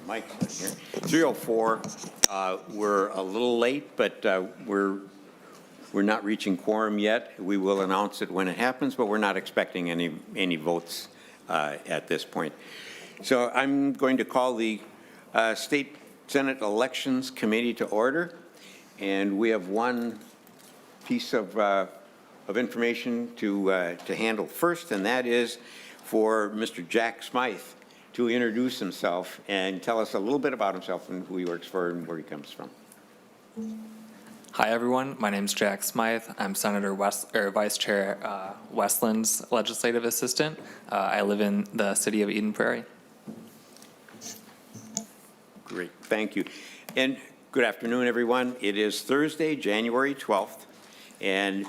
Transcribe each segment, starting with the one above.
Mike's not here. 304, we're a little late, but we're not reaching quorum yet. We will announce it when it happens, but we're not expecting any votes at this point. So I'm going to call the State Senate Elections Committee to order, and we have one piece of information to handle first, and that is for Mr. Jack Smythe to introduce himself and tell us a little bit about himself and who he works for and where he comes from. Hi, everyone. My name is Jack Smythe. I'm Senator Vice Chair Westland's legislative assistant. I live in the city of Eden Prairie. Great, thank you. And good afternoon, everyone. It is Thursday, January 12th, and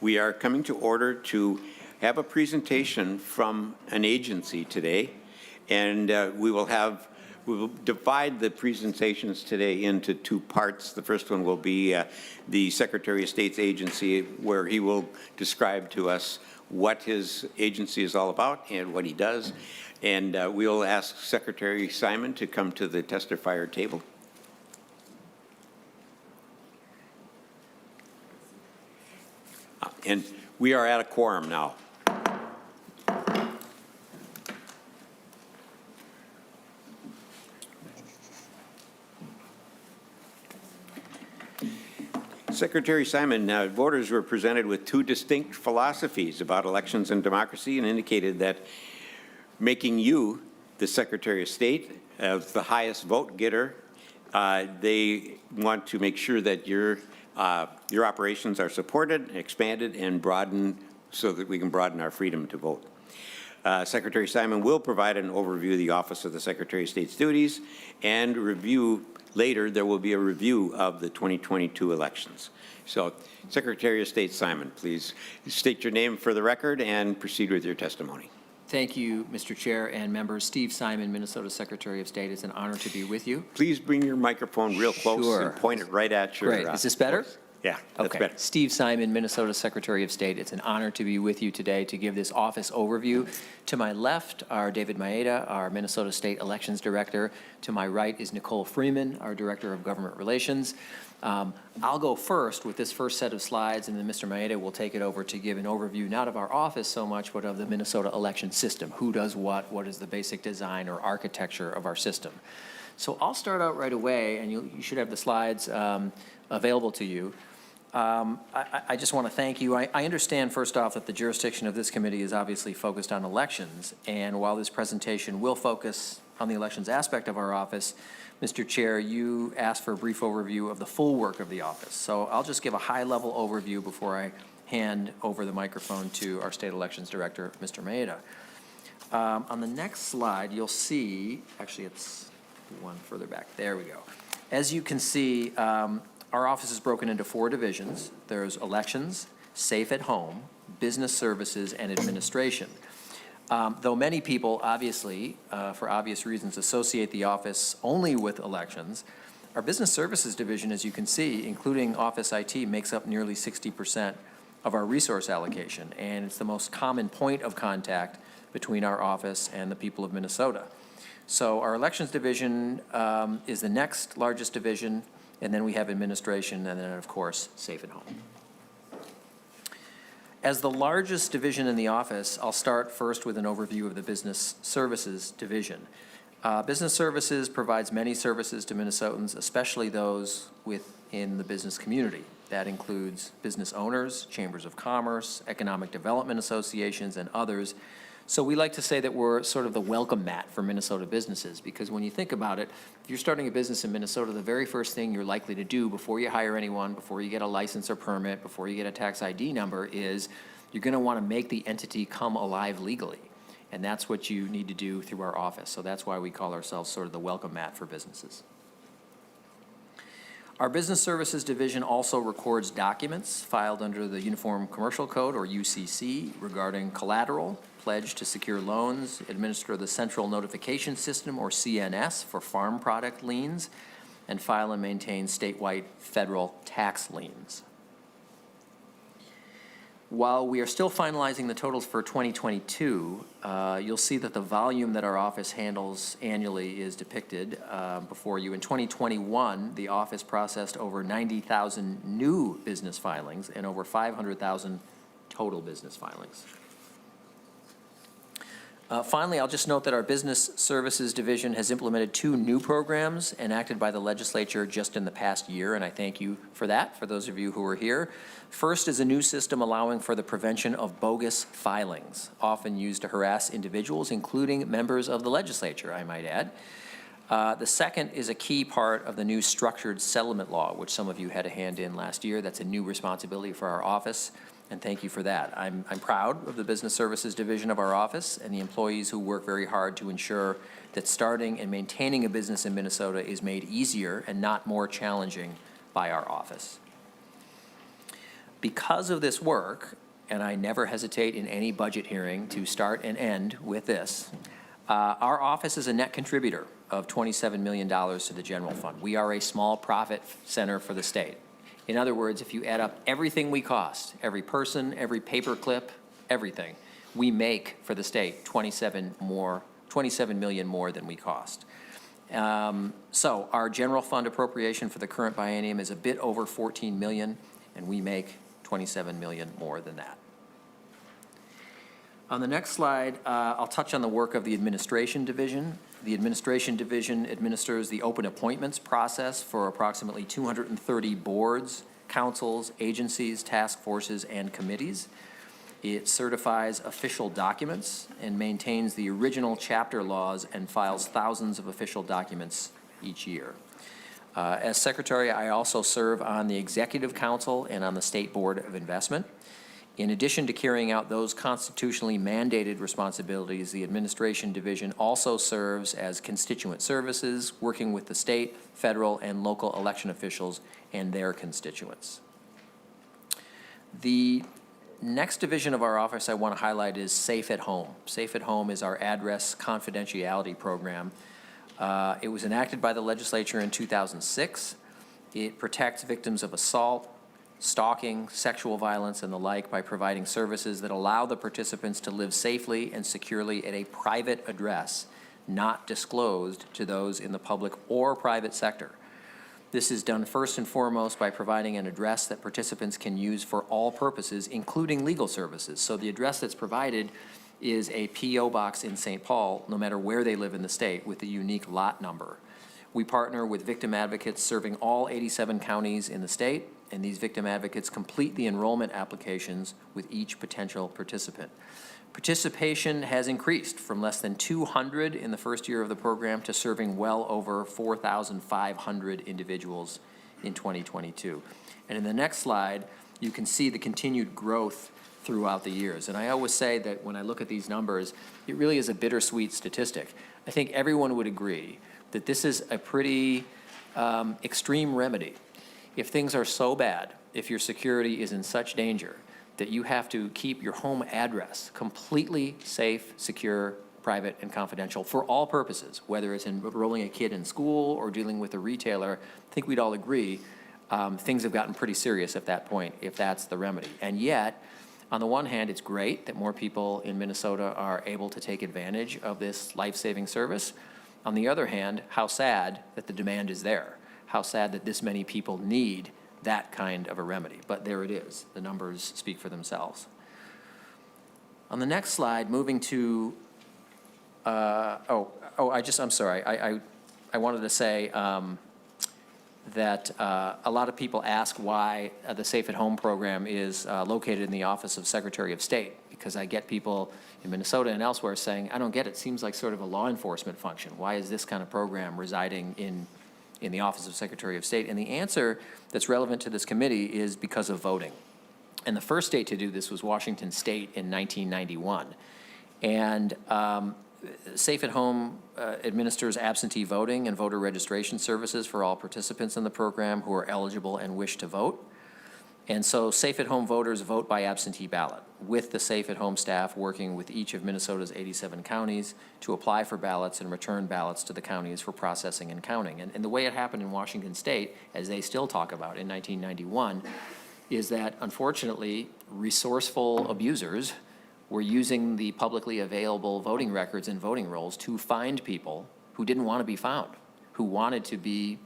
we are coming to order to have a presentation from an agency today, and we will divide the presentations today into two parts. The first one will be the Secretary of State's agency, where he will describe to us what his agency is all about and what he does. And we'll ask Secretary Simon to come to the testifier table. And we are at a quorum now. Secretary Simon, voters were presented with two distinct philosophies about elections and democracy and indicated that making you the Secretary of State as the highest vote getter, they want to make sure that your operations are supported, expanded, and broadened so that we can broaden our freedom to vote. Secretary Simon will provide an overview of the Office of the Secretary of State's duties and later there will be a review of the 2022 elections. So, Secretary of State Simon, please state your name for the record and proceed with your testimony. Thank you, Mr. Chair and members. Steve Simon, Minnesota Secretary of State. It's an honor to be with you. Please bring your microphone real close and point it right at your... Great. Is this better? Yeah, that's better. Steve Simon, Minnesota Secretary of State. It's an honor to be with you today to give this office overview. To my left are David Maeda, our Minnesota State Elections Director. To my right is Nicole Freeman, our Director of Government Relations. I'll go first with this first set of slides, and then Mr. Maeda will take it over to give an overview, not of our office so much, but of the Minnesota election system. Who does what is the basic design or architecture of our system. So I'll start out right away, and you should have the slides available to you. I just want to thank you. I understand, first off, that the jurisdiction of this committee is obviously focused on elections, and while this presentation will focus on the elections aspect of our office, Mr. Chair, you asked for a brief overview of the full work of the office. So I'll just give a high-level overview before I hand over the microphone to our State Elections Director, Mr. Maeda. On the next slide, you'll see, actually it's one further back, there we go. As you can see, our office is broken into 4 divisions. There's elections, safe at home, business services, and administration. Though many people, obviously, for obvious reasons, associate the office only with elections, our business services division, as you can see, including office IT, makes up nearly 60% of our resource allocation, and it's the most common point of contact between our office and the people of Minnesota. So our elections division is the next largest division, and then we have administration, and then, of course, safe at home. As the largest division in the office, I'll start first with an overview of the business services division. Business services provides many services to Minnesotans, especially those within the business community. That includes business owners, chambers of commerce, economic development associations, and others. So we like to say that we're sort of the welcome mat for Minnesota businesses, because when you think about it, if you're starting a business in Minnesota, the very first thing you're likely to do before you hire anyone, before you get a license or permit, before you get a tax ID number, is you're going to want to make the entity come alive legally. And that's what you need to do through our office. So that's why we call ourselves sort of the welcome mat for businesses. Our Business Services Division also records documents filed under the Uniform Commercial Code, or UCC, regarding collateral, pledge to secure loans, administer the Central Notification System, or CNS, for farm product liens, and file and maintain statewide federal tax liens. While we are still finalizing the totals for 2022, you'll see that the volume that our office handles annually is depicted before you. In 2021, the office processed over 90,000 new business filings and over 500,000 total business filings. Finally, I'll just note that our Business Services Division has implemented 2 new programs enacted by the legislature just in the past year, and I thank you for that, for those of you who are here. First is a new system allowing for the prevention of bogus filings, often used to harass individuals, including members of the legislature, I might add. The second is a key part of the new structured settlement law, which some of you had a hand in last year. That's a new responsibility for our office, and thank you for that. I'm proud of the Business Services Division of our office and the employees who work very hard to ensure that starting and maintaining a business in Minnesota is made easier and not more challenging by our office. Because of this work, and I never hesitate in any budget hearing to start and end with this, our office is a net contributor of $27 million to the general fund. We are a small profit center for the state. In other words, if you add up everything we cost, every person, every paper clip, everything, we make for the state 27 million more than we cost. So our general fund appropriation for the current biennium is a bit over 14 million, and we make 27 million more than that. On the next slide, I'll touch on the work of the Administration Division. The Administration Division administers the open appointments process for approximately 230 boards, councils, agencies, task forces, and committees. It certifies official documents and maintains the original chapter laws and files thousands of official documents each year. As secretary, I also serve on the Executive Council and on the State Board of Investment. In addition to carrying out those constitutionally mandated responsibilities, the Administration Division also serves as constituent services, working with the state, federal, and local election officials and their constituents. The next division of our office I want to highlight is Safe at Home. Safe at Home is our address confidentiality program. It was enacted by the legislature in 2006. It protects victims of assault, stalking, sexual violence, and the like by providing services that allow the participants to live safely and securely at a private address, not disclosed to those in the public or private sector. This is done first and foremost by providing an address that participants can use for all purposes, including legal services. So the address that's provided is a P.O. box in St. Paul, no matter where they live in the state, with a unique lot number. We partner with victim advocates serving all 87 counties in the state, and these victim advocates complete the enrollment applications with each potential participant. Participation has increased from less than 200 in the first year of the program to serving well over 4,500 individuals in 2022. And in the next slide, you can see the continued growth throughout the years. And I always say that when I look at these numbers, it really is a bittersweet statistic. I think everyone would agree that this is a pretty extreme remedy. If things are so bad, if your security is in such danger that you have to keep your home address completely safe, secure, private, and confidential for all purposes, whether it's enrolling a kid in school or dealing with a retailer, I think we'd all agree things have gotten pretty serious at that point if that's the remedy. And yet, on the one hand, it's great that more people in Minnesota are able to take advantage of this life-saving service. On the other hand, how sad that the demand is there. How sad that this many people need that kind of a remedy. But there it is. The numbers speak for themselves. On the next slide, moving to, I'm sorry. I wanted to say that a lot of people ask why the Safe at Home program is located in the Office of Secretary of State, because I get people in Minnesota and elsewhere saying, I don't get it. It seems like sort of a law enforcement function. Why is this kind of program residing in the Office of Secretary of State? And the answer that's relevant to this committee is because of voting. And the first state to do this was Washington State in 1991. And Safe at Home administers absentee voting and voter registration services for all participants in the program who are eligible and wish to vote. And so Safe at Home voters vote by absentee ballot, with the Safe at Home staff working with each of Minnesota's 87 counties to apply for ballots and return ballots to the counties for processing and counting. And the way it happened in Washington State, as they still talk about in 1991, is that unfortunately, resourceful abusers were using the publicly available voting records and voting rolls to find people who didn't want to be found, who wanted to be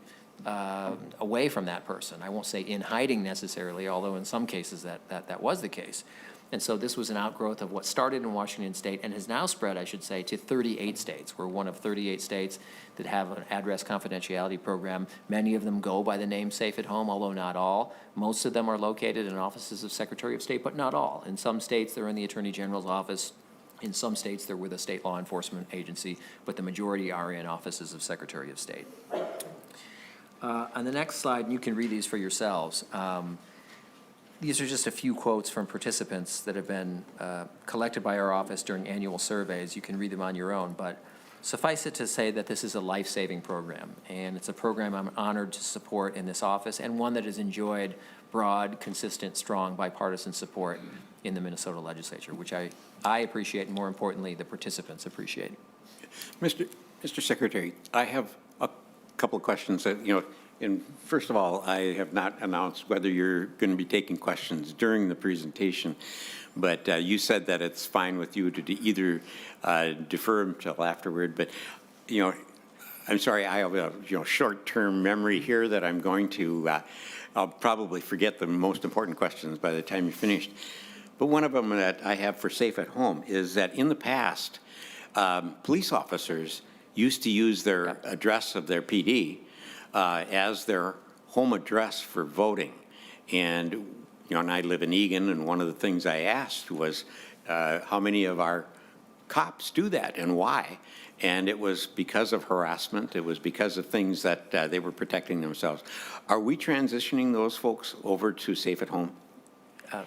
away from that person. I won't say in hiding necessarily, although in some cases that was the case. And so this was an outgrowth of what started in Washington State and has now spread, I should say, to 38 states. We're one of 38 states that have an address confidentiality program. Many of them go by the name Safe at Home, although not all. Most of them are located in offices of Secretary of State, but not all. In some states, they're in the Attorney General's office. In some states, they're with a state law enforcement agency, but the majority are in offices of Secretary of State. On the next slide, and you can read these for yourselves, these are just a few quotes from participants that have been collected by our office during annual surveys. You can read them on your own, but suffice it to say that this is a life-saving program, and it's a program I'm honored to support in this office, and one that has enjoyed broad, consistent, strong bipartisan support in the Minnesota legislature, which I appreciate, and more importantly, the participants appreciate. Mr. Secretary, I have a couple of questions that, and first of all, I have not announced whether you're going to be taking questions during the presentation, but you said that it's fine with you to either defer until afterward, but, I'm sorry, I have a, short-term memory here that I'm going to, I'll probably forget the most important questions by the time you're finished. But one of them that I have for Safe at Home is that in the past, police officers used to use their address of their PD as their home address for voting. And, and I live in Egan, and one of the things I asked was how many of our cops do that and why? And it was because of harassment. It was because of things that they were protecting themselves. Are we transitioning those folks over to Safe at Home?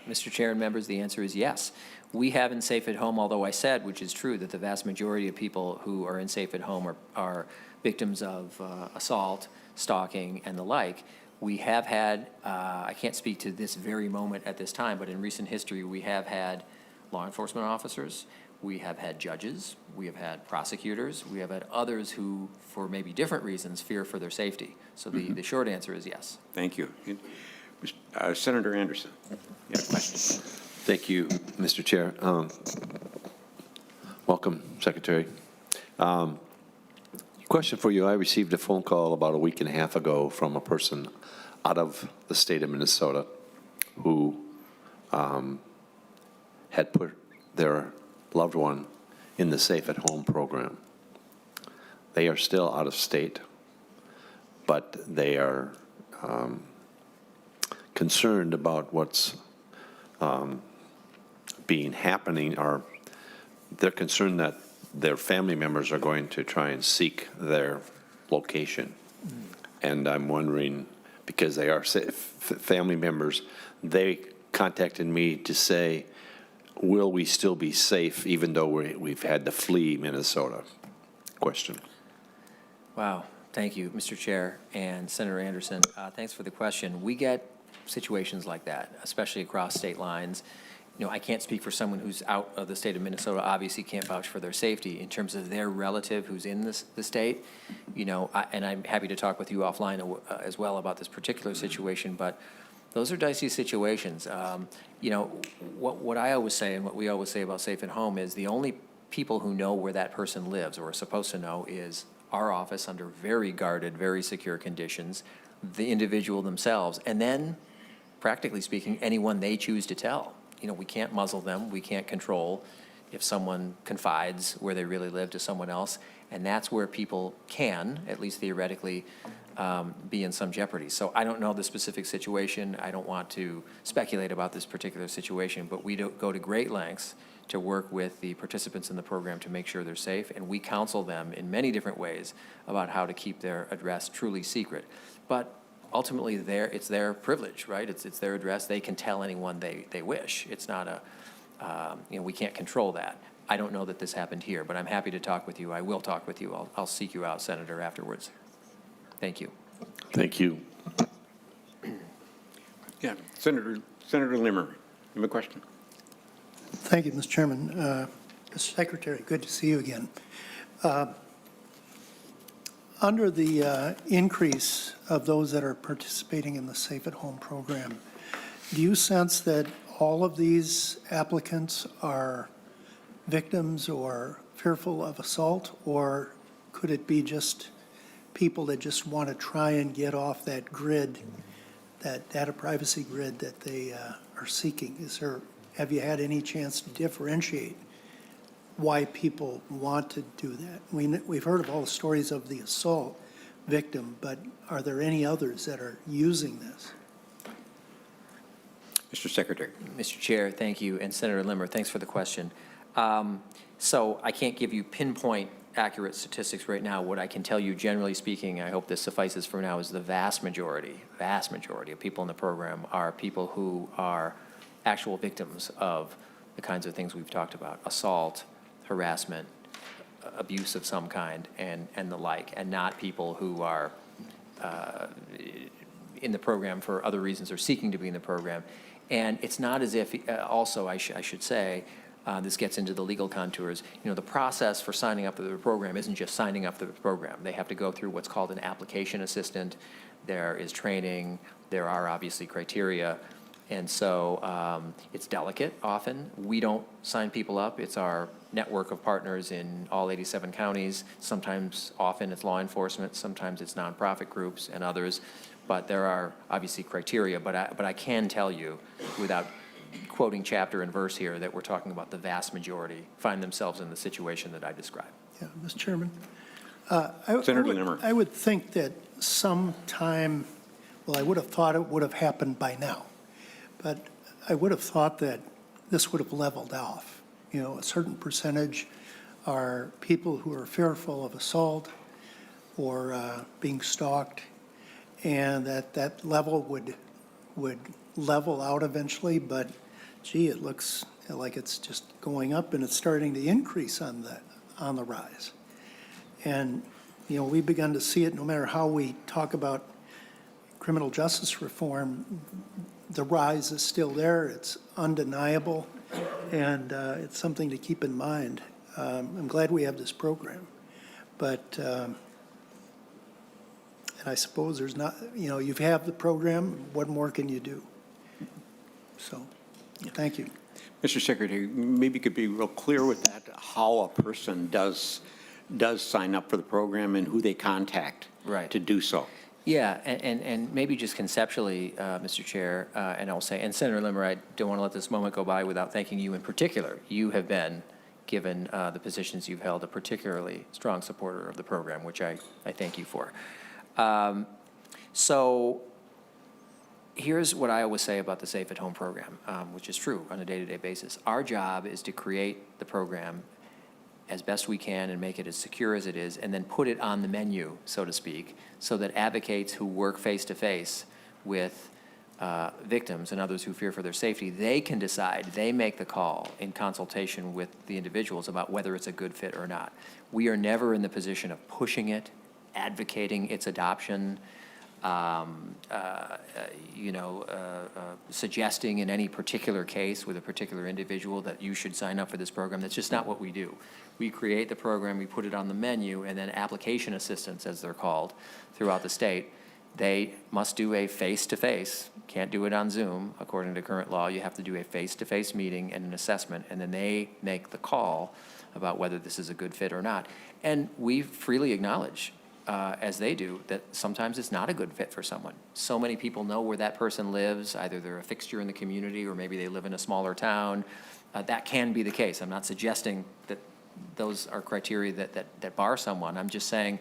Mr. Chair and members, the answer is yes. We have in Safe at Home, although I said, which is true, that the vast majority of people who are in Safe at Home are victims of assault, stalking, and the like. We have had, I can't speak to this very moment at this time, but in recent history, we have had law enforcement officers, we have had judges, we have had prosecutors, we have had others who, for maybe different reasons, fear for their safety. So the short answer is yes. Thank you. Senator Anderson, you have a question? Thank you, Mr. Chair. Welcome, Secretary. Question for you. I received a phone call about a week and a half ago from a person out of the state of Minnesota who had put their loved one in the Safe at Home program. They are still out of state, but they are concerned about what's happening, or they're concerned that their family members are going to try and seek their location. And I'm wondering, because they are family members, they contacted me to say, will we still be safe even though we've had to flee Minnesota? Question. Wow. Thank you, Mr. Chair and Senator Anderson. Thanks for the question. We get situations like that, especially across state lines. I can't speak for someone who's out of the state of Minnesota, obviously can't vouch for their safety. In terms of their relative who's in the state, and I'm happy to talk with you offline as well about this particular situation, but those are dicey situations. What I always say and what we always say about Safe at Home is the only people who know where that person lives or are supposed to know is our office under very guarded, very secure conditions, the individual themselves, and then, practically speaking, anyone they choose to tell. We can't muzzle them. We can't control if someone confides where they really live to someone else, and that's where people can, at least theoretically, be in some jeopardy. So I don't know the specific situation. I don't want to speculate about this particular situation, but we go to great lengths to work with the participants in the program to make sure they're safe, and we counsel them in many different ways about how to keep their address truly secret. But ultimately, it's their privilege, right? It's their address. They can tell anyone they wish. It's not we can't control that. I don't know that this happened here, but I'm happy to talk with you. I will talk with you. I'll seek you out, Senator, afterwards. Thank you. Thank you. Yeah, Senator Limmer, you have a question? Thank you, Mr. Chairman. Mr. Secretary, good to see you again. Under the increase of those that are participating in the Safe at Home program, Do you sense that all of these applicants are victims or fearful of assault? Or could it be just people that just want to try and get off that grid, that data privacy grid that they are seeking? Have you had any chance to differentiate why people want to do that? We've heard of all the stories of the assault victim, but are there any others that are using this? Mr. Secretary. Mr. Chair, thank you, and Senator Limmer, thanks for the question. So I can't give you pinpoint accurate statistics right now. What I can tell you, generally speaking, I hope this suffices for now, is the vast majority of people in the program are people who are actual victims of the kinds of things we've talked about: assault, harassment, abuse of some kind, and the like, and not people who are in the program for other reasons or seeking to be in the program. And it's not as if, also, I should say, this gets into the legal contours. You know, the process for signing up for the program isn't just signing up for the program. They have to go through what's called an application assistant. There is training. There are obviously criteria. And so it's delicate often. We don't sign people up. It's our network of partners in all 87 counties. Sometimes, often it's law enforcement. Sometimes it's nonprofit groups and others. But there are obviously criteria. But I can tell you, without quoting chapter and verse here, that we're talking about the vast majority find themselves in the situation that I described. Yeah, Mr. Chairman. Senator Limmer. I would think that sometime, well, I would have thought it would have happened by now, but I would have thought that this would have leveled off. You know, a certain percentage are people who are fearful of assault or being stalked, and that level would level out eventually, but gee, it looks like it's just going up and it's starting to increase on the rise. And, you know, we've begun to see it no matter how we talk about criminal justice reform, the rise is still there. It's undeniable, and it's something to keep in mind. I'm glad we have this program, but and I suppose there's not, you know, you have the program, what more can you do? So, thank you. Mr. Secretary, maybe you could be real clear with that, how a person does sign up for the program and who they contact Right. to do so. Yeah, and maybe just conceptually, Mr. Chair, and I'll say, and Senator Limmer, I don't want to let this moment go by without thanking you in particular. You have been, given the positions you've held, a particularly strong supporter of the program, which I thank you for. So here's what I always say about the Safe at Home program, which is true on a day-to-day basis. Our job is to create the program as best we can and make it as secure as it is, and then put it on the menu, so to speak, so that advocates who work face-to-face with victims and others who fear for their safety, they can decide, they make the call in consultation with the individuals about whether it's a good fit or not. We are never in the position of pushing it, advocating its adoption, suggesting in any particular case with a particular individual that you should sign up for this program. That's just not what we do. We create the program, we put it on the menu, and then application assistants, as they're called, throughout the state, they must do a face-to-face, can't do it on Zoom, according to current law. You have to do a face-to-face meeting and an assessment, and then they make the call about whether this is a good fit or not. And we freely acknowledge, as they do, that sometimes it's not a good fit for someone. So many people know where that person lives. Either they're a fixture in the community or maybe they live in a smaller town. That can be the case. I'm not suggesting that those are criteria that bar someone. I'm just saying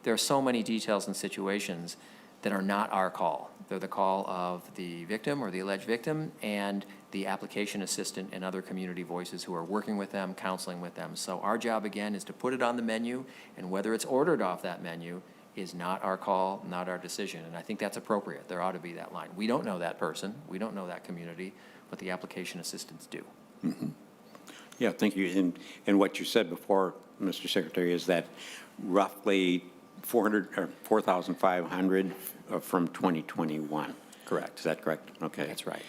there are so many details and situations that are not our call. They're the call of the victim or the alleged victim and the application assistant and other community voices who are working with them, counseling with them. So our job, again, is to put it on the menu, and whether it's ordered off that menu is not our call, not our decision. And I think that's appropriate. There ought to be that line. We don't know that person. We don't know that community, but the application assistants do. Mm-hmm. Yeah, thank you. And what you said before, Mr. Secretary, is that roughly 4,500 from 2021. Correct. Is that correct? Okay. That's right.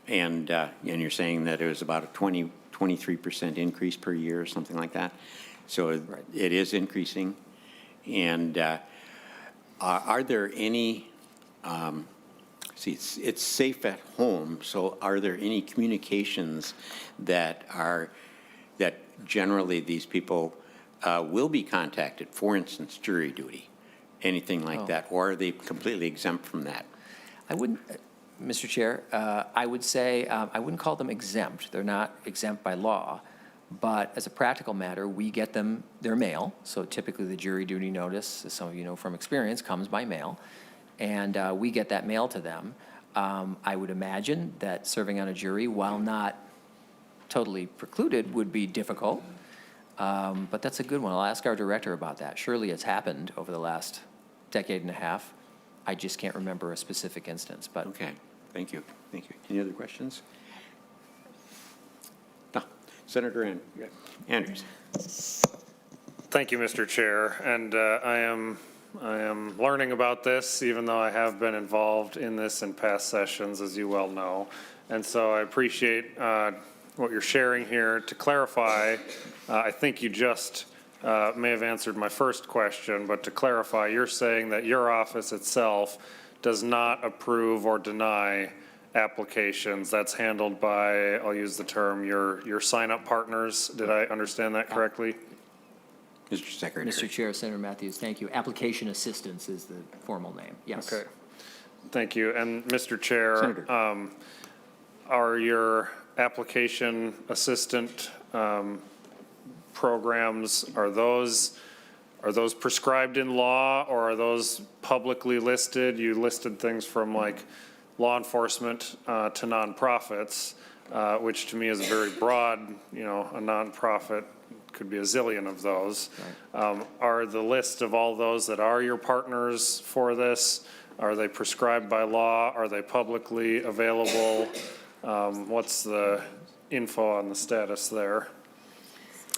And you're saying that it was about a 23% increase per year or something like that? So Right. it is increasing. And are there any See, it's safe at home, so are there any communications that generally these people will be contacted? For instance, jury duty, anything like that, or are they completely exempt from that? I wouldn't, Mr. Chair, I would say, I wouldn't call them exempt. They're not exempt by law. But as a practical matter, we get them their mail. So typically the jury duty notice, as some of you know from experience, comes by mail. And we get that mail to them. I would imagine that serving on a jury, while not totally precluded, would be difficult. But that's a good one. I'll ask our director about that. Surely it's happened over the last decade and a half. I just can't remember a specific instance, but. Okay, thank you, thank you. Any other questions? No, Senator Andrews. Thank you, Mr. Chair. And I am learning about this, even though I have been involved in this in past sessions, as you well know. And so I appreciate what you're sharing here. To clarify, I think you just may have answered my first question, but to clarify, you're saying that your office itself does not approve or deny applications. That's handled by, I'll use the term, your sign-up partners. Did I understand that correctly? Mr. Secretary. Mr. Chair, Senator Matthews, thank you. Application assistance is the formal name. Yes. Okay. Thank you. And Mr. Chair, Senator. are your application assistant programs, are those prescribed in law, or are those publicly listed? You listed things from like law enforcement to nonprofits, which to me is a very broad, you know, a nonprofit could be a zillion of those. Right. Are the list of all those that are your partners for this, are they prescribed by law? Are they publicly available? What's the info on the status there?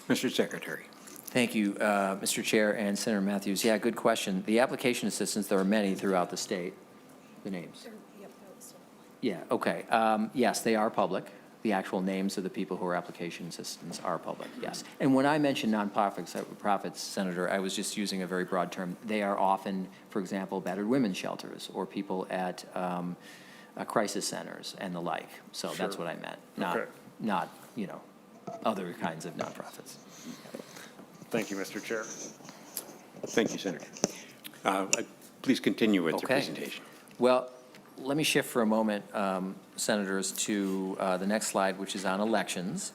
Mr. Secretary. Thank you, Mr. Chair and Senator Matthews. Yeah, good question. The application assistants, there are many throughout the state. The names? Yeah, okay. Yes, they are public. The actual names of the people who are application assistants are public, yes. And when I mention nonprofits, Senator, I was just using a very broad term. They are often, for example, battered women's shelters or people at crisis centers and the like. So that's what I meant, not, you know, other kinds of nonprofits. Thank you, Mr. Chair. Thank you, Senator. Please continue with your Okay. presentation. Well, let me shift for a moment, Senators, to the next slide, which is on elections.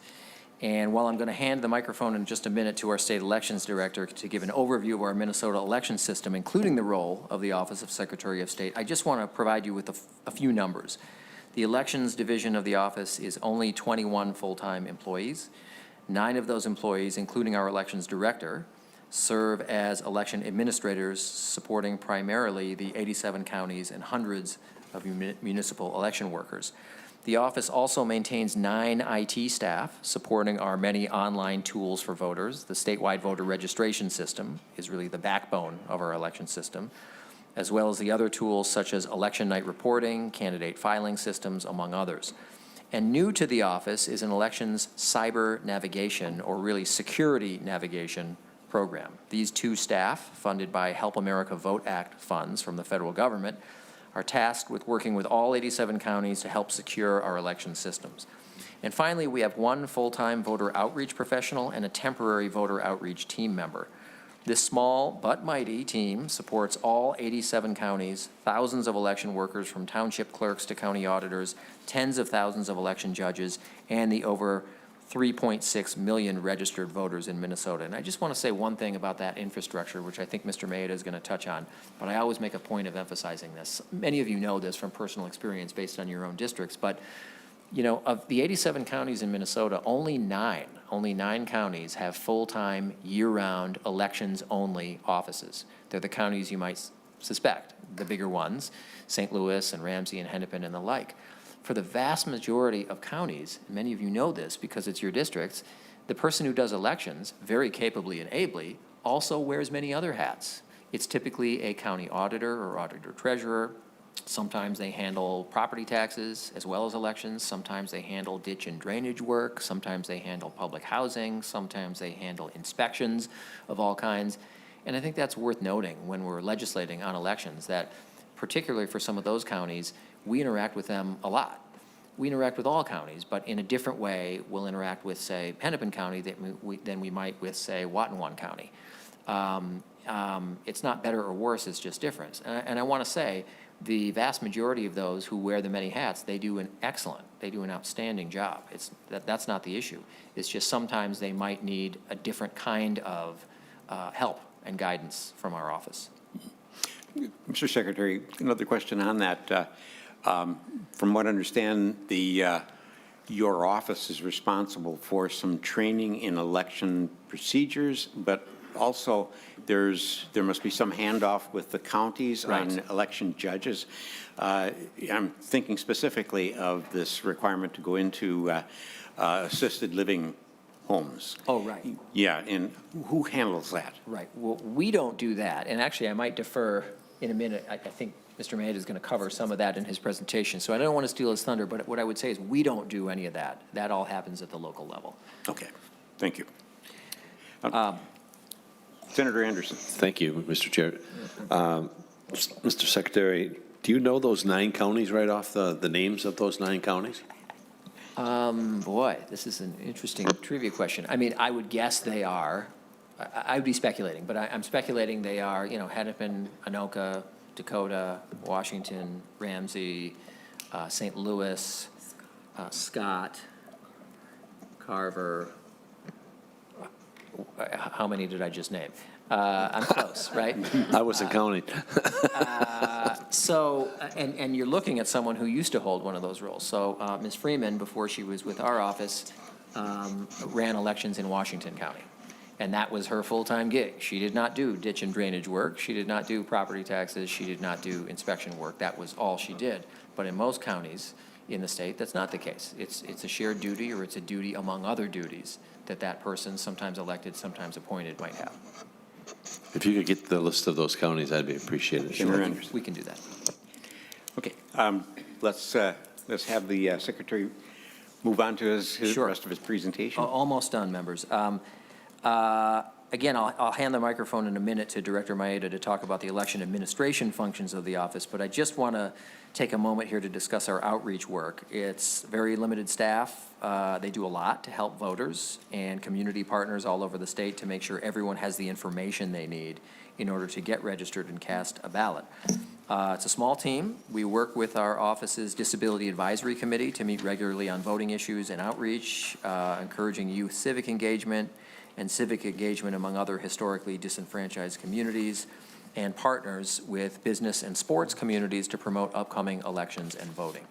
And while I'm going to hand the microphone in just a minute to our state elections director to give an overview of our Minnesota election system, including the role of the Office of Secretary of State, I just want to provide you with a few numbers. The elections division of the office is only 21 full-time employees. 9 of those employees, including our elections director, serve as election administrators supporting primarily the 87 counties and hundreds of municipal election workers. The office also maintains 9 IT staff supporting our many online tools for voters. The statewide voter registration system is really the backbone of our election system, as well as the other tools such as election night reporting, candidate filing systems, among others. And new to the office is an elections cyber navigation, or really security navigation program. These 2 staff, funded by Help America Vote Act funds from the federal government, are tasked with working with all 87 counties to help secure our election systems. And finally, we have 1 full-time voter outreach professional and a temporary voter outreach team member. This small but mighty team supports all 87 counties, thousands of election workers from township clerks to county auditors, tens of thousands of election judges, and the over 3.6 million registered voters in Minnesota. And I just want to say one thing about that infrastructure, which I think Mr. Maeda is going to touch on, but I always make a point of emphasizing this. Many of you know this from personal experience based on your own districts, but you know, of the 87 counties in Minnesota, only nine counties have full-time, year-round, elections-only offices. They're the counties you might suspect, the bigger ones, St. Louis and Ramsey and Hennepin and the like. For the vast majority of counties, and many of you know this because it's your districts, the person who does elections, very capably and ably, also wears many other hats. It's typically a county auditor or auditor treasurer. Sometimes they handle property taxes as well as elections. Sometimes they handle ditch and drainage work. Sometimes they handle public housing. Sometimes they handle inspections of all kinds. And I think that's worth noting when we're legislating on elections, that particularly for some of those counties, we interact with them a lot. We interact with all counties, but in a different way, we'll interact with, say, Hennepin County than we might with, say, Watonwan County. It's not better or worse, it's just different. And I want to say, the vast majority of those who wear the many hats, they do an outstanding job. That's not the issue. It's just sometimes they might need a different kind of help and guidance from our office. Mr. Secretary, another question on that. From what I understand, your office is responsible for some training in election procedures, but also there must be some handoff with the counties on Right. election judges. I'm thinking specifically of this requirement to go into assisted living homes. Oh, right. Yeah, and who handles that? Right. Well, we don't do that. And actually, I might defer in a minute. I think Mr. Maeda is going to cover some of that in his presentation. So I don't want to steal his thunder, but what I would say is we don't do any of that. That all happens at the local level. Okay, thank you. Senator Anderson. Thank you, Mr. Chair. Mr. Secretary, do you know those 9 counties right off the names of those 9 counties? Boy, this is an interesting trivia question. I mean, I would guess they are. I would be speculating, but I'm speculating they are, Hennepin, Anoka, Dakota, Washington, Ramsey, St. Louis, Scott, Carver. How many did I just name? I'm close, right? I wasn't counting. So, and you're looking at someone who used to hold one of those roles. So Ms. Freeman, before she was with our office, ran elections in Washington County. And that was her full-time gig. She did not do ditch and drainage work. She did not do property taxes. She did not do inspection work. That was all she did. But in most counties in the state, that's not the case. It's a shared duty, or it's a duty among other duties that person, sometimes elected, sometimes appointed, might have. If you could get the list of those counties, I'd be appreciated. Senator Anderson. We can do that. Okay, let's have the secretary move on to his Sure. rest of his presentation. Almost done, members. Again, I'll hand the microphone in a minute to Director Maeda to talk about the election administration functions of the office, but I just want to take a moment here to discuss our outreach work. It's very limited staff. They do a lot to help voters and community partners all over the state to make sure everyone has the information they need in order to get registered and cast a ballot. It's a small team. We work with our office's Disability Advisory Committee to meet regularly on voting issues and outreach, encouraging youth civic engagement and civic engagement among other historically disenfranchised communities, and partners with business and sports communities to promote upcoming elections and voting.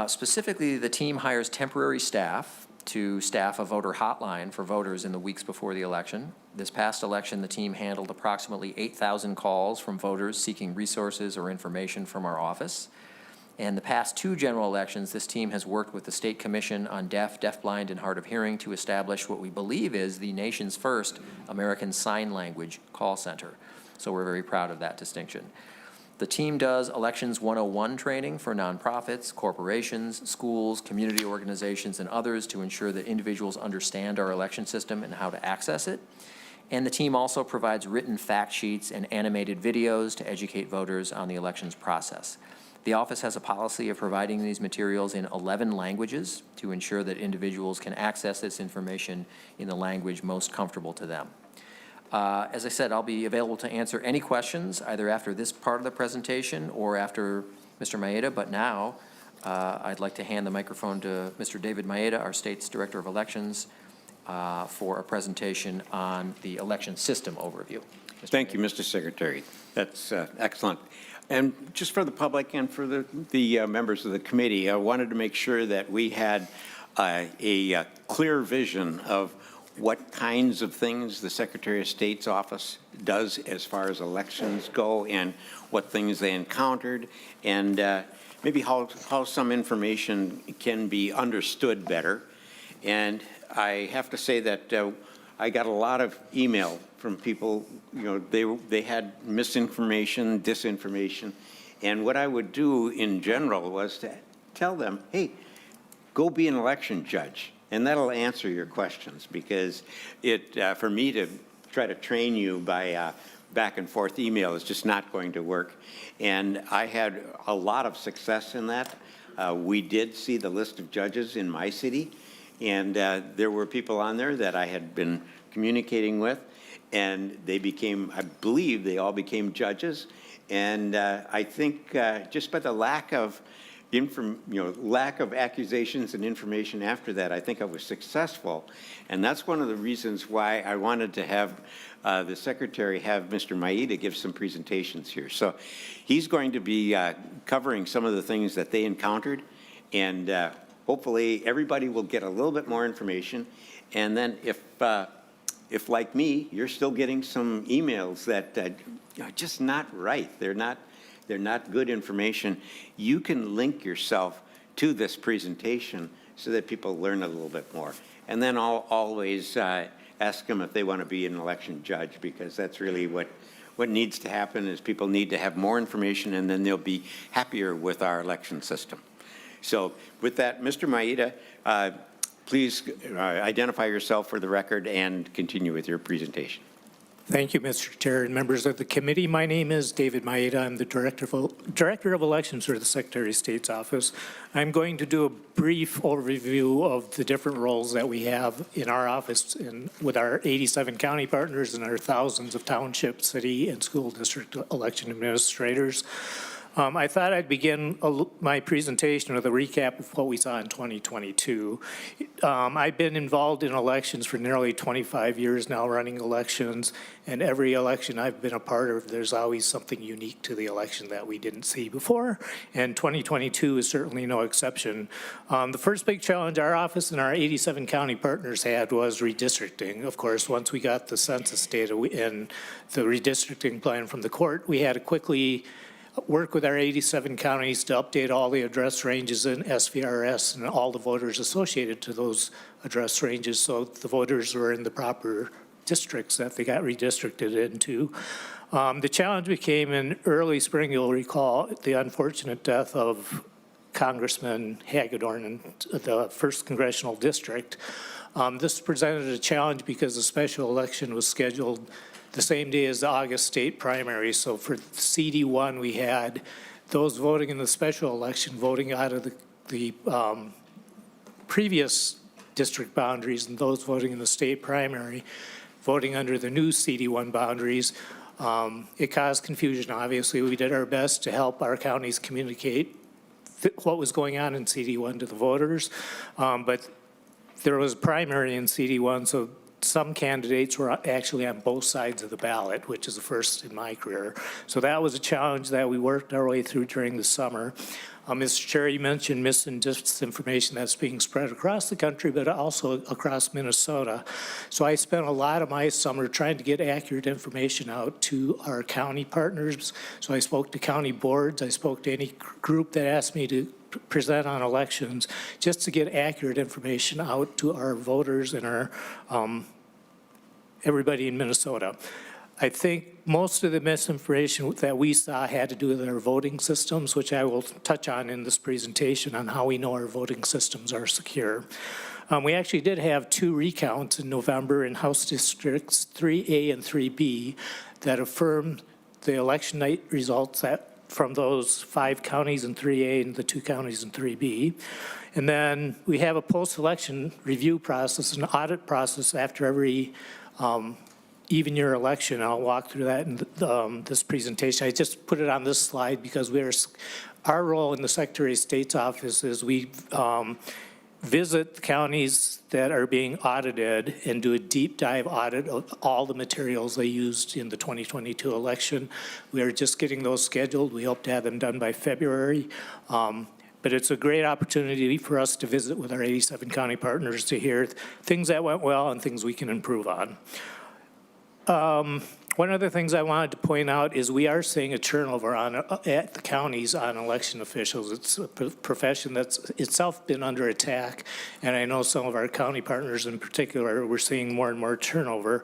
Specifically, the team hires temporary staff to staff a voter hotline for voters in the weeks before the election. This past election, the team handled approximately 8,000 calls from voters seeking resources or information from our office. And the past 2 general elections, this team has worked with the State Commission on Deaf, Deafblind, and Hard of Hearing to establish what we believe is the nation's first American Sign Language call center. So we're very proud of that distinction. The team does Elections 101 training for nonprofits, corporations, schools, community organizations, and others to ensure that individuals understand our election system and how to access it. And the team also provides written fact sheets and animated videos to educate voters on the elections process. The office has a policy of providing these materials in 11 languages to ensure that individuals can access this information in the language most comfortable to them. As I said, I'll be available to answer any questions either after this part of the presentation or after Mr. Maeda, but now I'd like to hand the microphone to Mr. David Maeda, our state's Director of Elections, for a presentation on the election system overview. Thank you, Mr. Secretary. That's excellent. And just for the public and for the members of the committee, I wanted to make sure that we had a clear vision of what kinds of things the Secretary of State's office does as far as elections go and what things they encountered, and maybe how some information can be understood better. And I have to say that I got a lot of email from people, they had misinformation, disinformation, and what I would do in general was to tell them, hey, go be an election judge, and that'll answer your questions, because for me to try to train you by back and forth email is just not going to work. And I had a lot of success in that. We did see the list of judges in my city, and there were people on there that I had been communicating with, and they became, I believe they all became judges. And I think just by the lack of lack of accusations and information after that, I think I was successful. And that's one of the reasons why I wanted to have the secretary have Mr. Maeda give some presentations here. So he's going to be covering some of the things that they encountered, and hopefully everybody will get a little bit more information. And then if like me, you're still getting some emails that are just not right, they're not good information, you can link yourself to this presentation so that people learn a little bit more. And then I'll always ask them if they want to be an election judge, because that's really what needs to happen is people need to have more information, and then they'll be happier with our election system. So with that, Mr. Maeda, please identify yourself for the record and continue with your presentation. Thank you, Mr. Chair and members of the committee. My name is David Maeda. I'm the Director of Elections for the Secretary of State's office. I'm going to do a brief overview of the different roles that we have in our office with our 87 county partners and our thousands of township, city, and school district election administrators. I thought I'd begin my presentation with a recap of what we saw in 2022. I've been involved in elections for nearly 25 years now, running elections, and every election I've been a part of, there's always something unique to the election that we didn't see before, and 2022 is certainly no exception. The first big challenge our office and our 87 county partners had was redistricting. Of course, once we got the census data and the redistricting plan from the court, we had to quickly work with our 87 counties to update all the address ranges in SVRS and all the voters associated to those address ranges, so the voters were in the proper districts that they got redistricted into. The challenge became in early spring, you'll recall, the unfortunate death of Congressman Hagedorn in the 1st Congressional District. This presented a challenge because the special election was scheduled the same day as the August state primary. So for CD1, we had those voting in the special election voting out of the previous district boundaries, and those voting in the state primary voting under the new CD1 boundaries. It caused confusion, obviously. We did our best to help our counties communicate what was going on in CD1 to the voters, but there was primary in CD1, so some candidates were actually on both sides of the ballot, which is the first in my career. So that was a challenge that we worked our way through during the summer. Mr. Chair, you mentioned mis and disinformation that's being spread across the country, but also across Minnesota. So I spent a lot of my summer trying to get accurate information out to our county partners. So I spoke to county boards. I spoke to any group that asked me to present on elections, just to get accurate information out to our voters and our everybody in Minnesota. I think most of the misinformation that we saw had to do with our voting systems, which I will touch on in this presentation on how we know our voting systems are secure. We actually did have 2 recounts in November in House Districts 3A and 3B that affirmed the election night results from those 5 counties in 3A and the 2 counties in 3B. And then we have a post-election review process, an audit process after every even year election. I'll walk through that in this presentation. I just put it on this slide because our role in the Secretary of State's office is we visit the counties that are being audited and do a deep dive audit of all the materials they used in the 2022 election. We are just getting those scheduled. We hope to have them done by February. But it's a great opportunity for us to visit with our 87 county partners to hear things that went well and things we can improve on. One of the things I wanted to point out is we are seeing a turnover at the counties on election officials. It's a profession that's itself been under attack, and I know some of our county partners in particular, we're seeing more and more turnover.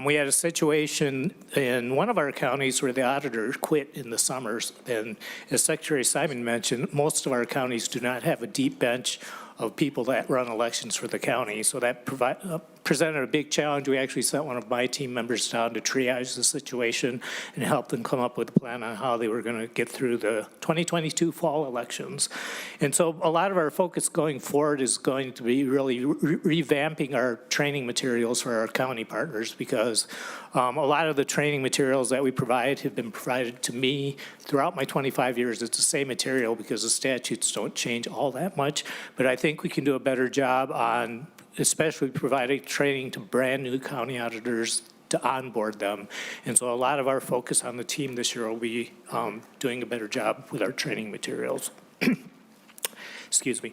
We had a situation in one of our counties where the auditor quit in the summers, and as Secretary Simon mentioned, most of our counties do not have a deep bench of people that run elections for the county, so that presented a big challenge. We actually sent one of my team members down to triage the situation and help them come up with a plan on how they were going to get through the 2022 fall elections. And so a lot of our focus going forward is going to be really revamping our training materials for our county partners, because a lot of the training materials that we provide have been provided to me throughout my 25 years. It's the same material because the statutes don't change all that much, but I think we can do a better job on especially providing training to brand-new county auditors to onboard them. And so a lot of our focus on the team this year will be doing a better job with our training materials. Excuse me.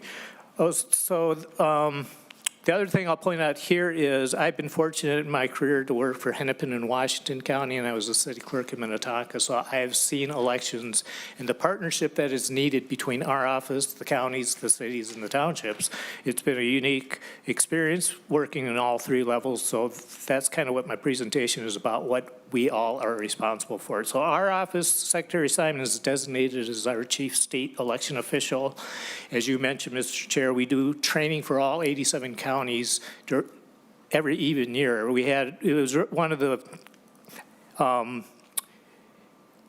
The other thing I'll point out here is I've been fortunate in my career to work for Hennepin and Washington County, and I was a city clerk in Minnetonka, so I have seen elections and the partnership that is needed between our office, the counties, the cities, and the townships. It's been a unique experience working in all three levels, so that's kind of what my presentation is about, what we all are responsible for. So our office, Secretary Simon is designated as our chief state election official. As you mentioned, Mr. Chair, we do training for all 87 counties every even year. It was one of the, I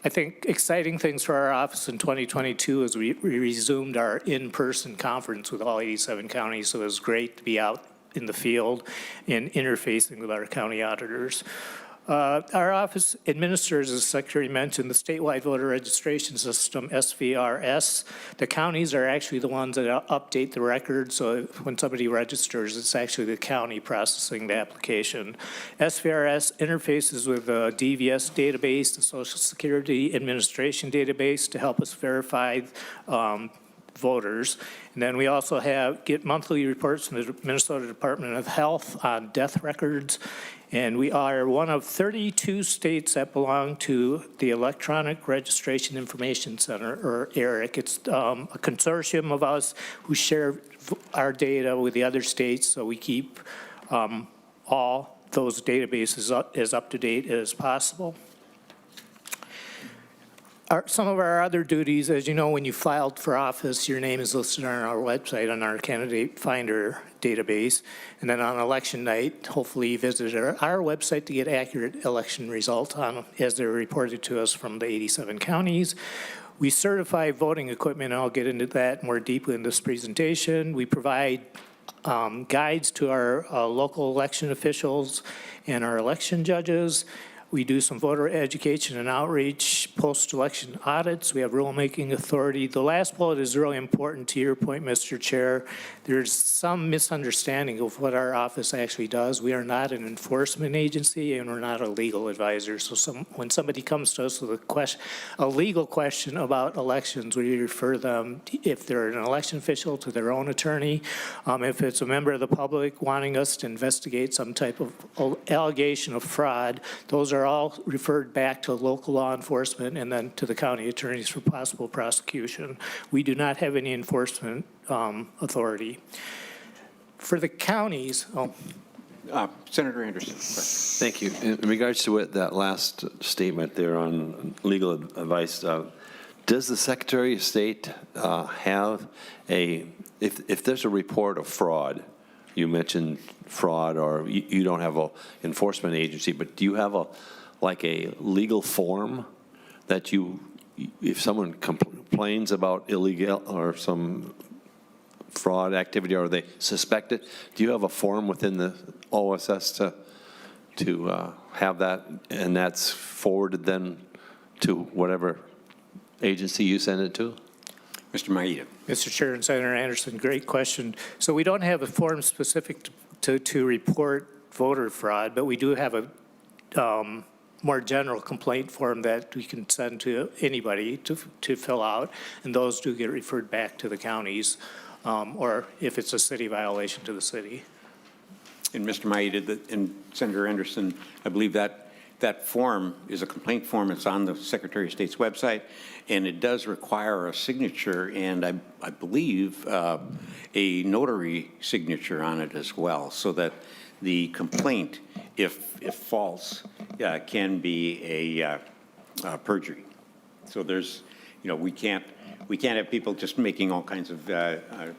think, exciting things for our office in 2022 as we resumed our in-person conference with all 87 counties. So it was great to be out in the field and interfacing with our county auditors. Our office administers, as the Secretary mentioned, the statewide voter registration system, SVRS. The counties are actually the ones that update the record, so when somebody registers, it's actually the county processing the application. SVRS interfaces with the DVS database, the Social Security Administration database, to help us verify voters. And then we also get monthly reports from the Minnesota Department of Health on death records. And we are one of 32 states that belong to the Electronic Registration Information Center, or ERIC. It's a consortium of us who share our data with the other states, so we keep all those databases as up to date as possible. Some of our other duties, as you know, when you filed for office, your name is listed on our website on our candidate finder database. And then on election night, hopefully you visit our website to get accurate election results as they're reported to us from the 87 counties. We certify voting equipment, and I'll get into that more deeply in this presentation. We provide guides to our local election officials and our election judges. We do some voter education and outreach, post-election audits. We have rulemaking authority. The last bullet is really important to your point, Mr. Chair. There's some misunderstanding of what our office actually does. We are not an enforcement agency, and we're not a legal advisor. So when somebody comes to us with a legal question about elections, we refer them, if they're an election official, to their own attorney. If it's a member of the public wanting us to investigate some type of allegation of fraud, those are all referred back to local law enforcement and then to the county attorneys for possible prosecution. We do not have any enforcement authority. For the counties, Senator Anderson. Thank you. In regards to that last statement there on legal advice, does the Secretary of State have if there's a report of fraud, you mentioned fraud, or you don't have an enforcement agency, but do you have a legal form that if someone complains about illegal or some fraud activity, or they suspect it, do you have a form within the OSS to have that, and that's forwarded then to whatever agency you send it to? Mr. Maeda. Mr. Chair and Senator Anderson, great question. So we don't have a form specific to report voter fraud, but we do have a more general complaint form that we can send to anybody to fill out, and those do get referred back to the counties, or if it's a city violation, to the city. And Mr. Maeda and Senator Anderson, I believe that form is a complaint form. It's on the Secretary of State's website, and it does require a signature, and I believe a notary signature on it as well, so that the complaint, if false, can be a perjury. So we can't have people just making all kinds of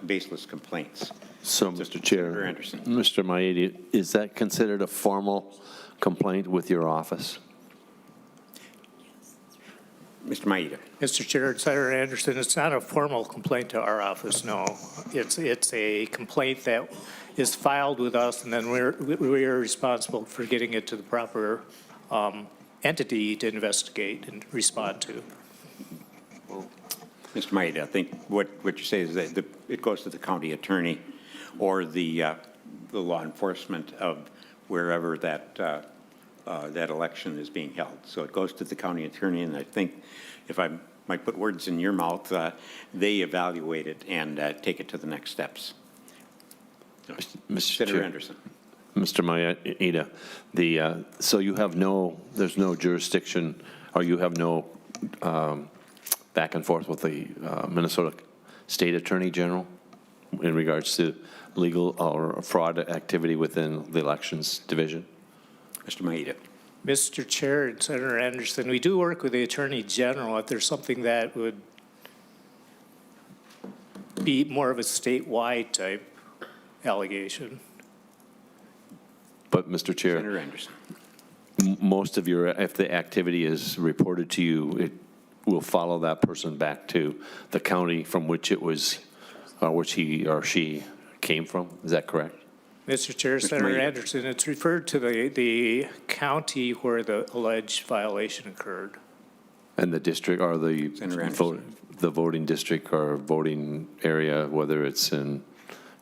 baseless complaints. So, Mr. Chair, Senator Anderson. Mr. Maeda, is that considered a formal complaint with your office? Mr. Maeda. Mr. Chair, Senator Anderson, it's not a formal complaint to our office, no. It's a complaint that is filed with us, and then we are responsible for getting it to the proper entity to investigate and respond to. Mr. Maeda, I think what you say is that it goes to the county attorney or the law enforcement of wherever that election is being held. So it goes to the county attorney, and I think, if I might put words in your mouth, they evaluate it and take it to the next steps. Mr. Senator Chair. Anderson. Mr. Maeda, so you have there's no jurisdiction, or you have no back and forth with the Minnesota State Attorney General in regards to legal or fraud activity within the Elections Division? Mr. Maeda. Mr. Chair and Senator Anderson, we do work with the Attorney General if there's something that would be more of a statewide type allegation. But, Mr. Chair, Senator Anderson. most of if the activity is reported to you, it will follow that person back to the county from which it was, which he or she came from. Is that correct? Mr. Chair, Senator Maeda. Anderson, it's referred to the county where the alleged violation occurred. And the district, or Senator Anderson. the voting district or voting area, whether it's in,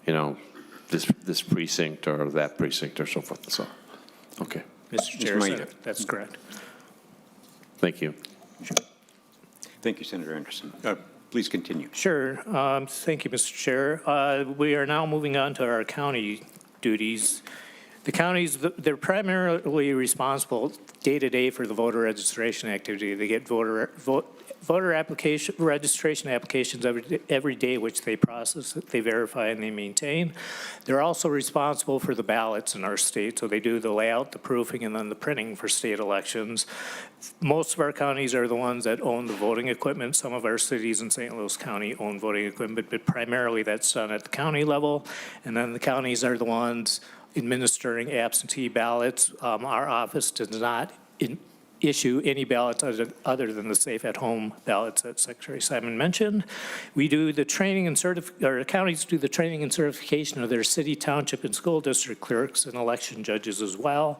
this precinct or that precinct or so forth. So, okay. Mr. Chair, Maeda. Senator, that's correct. Thank you. Thank you, Senator Anderson. Please continue. Sure. Thank you, Mr. Chair. We are now moving on to our county duties. The counties, they're primarily responsible day-to-day for the voter registration activity. They get voter registration applications every day, which they process, they verify, and they maintain. They're also responsible for the ballots in our state, so they do the layout, the proofing, and then the printing for state elections. Most of our counties are the ones that own the voting equipment. Some of our cities in St. Louis County own voting equipment, but primarily that's done at the county level. And then the counties are the ones administering absentee ballots. Our office does not issue any ballots other than the safe-at-home ballots that Secretary Simon mentioned. We do the training and our counties do the training and certification of their city, township, and school district clerks and election judges as well.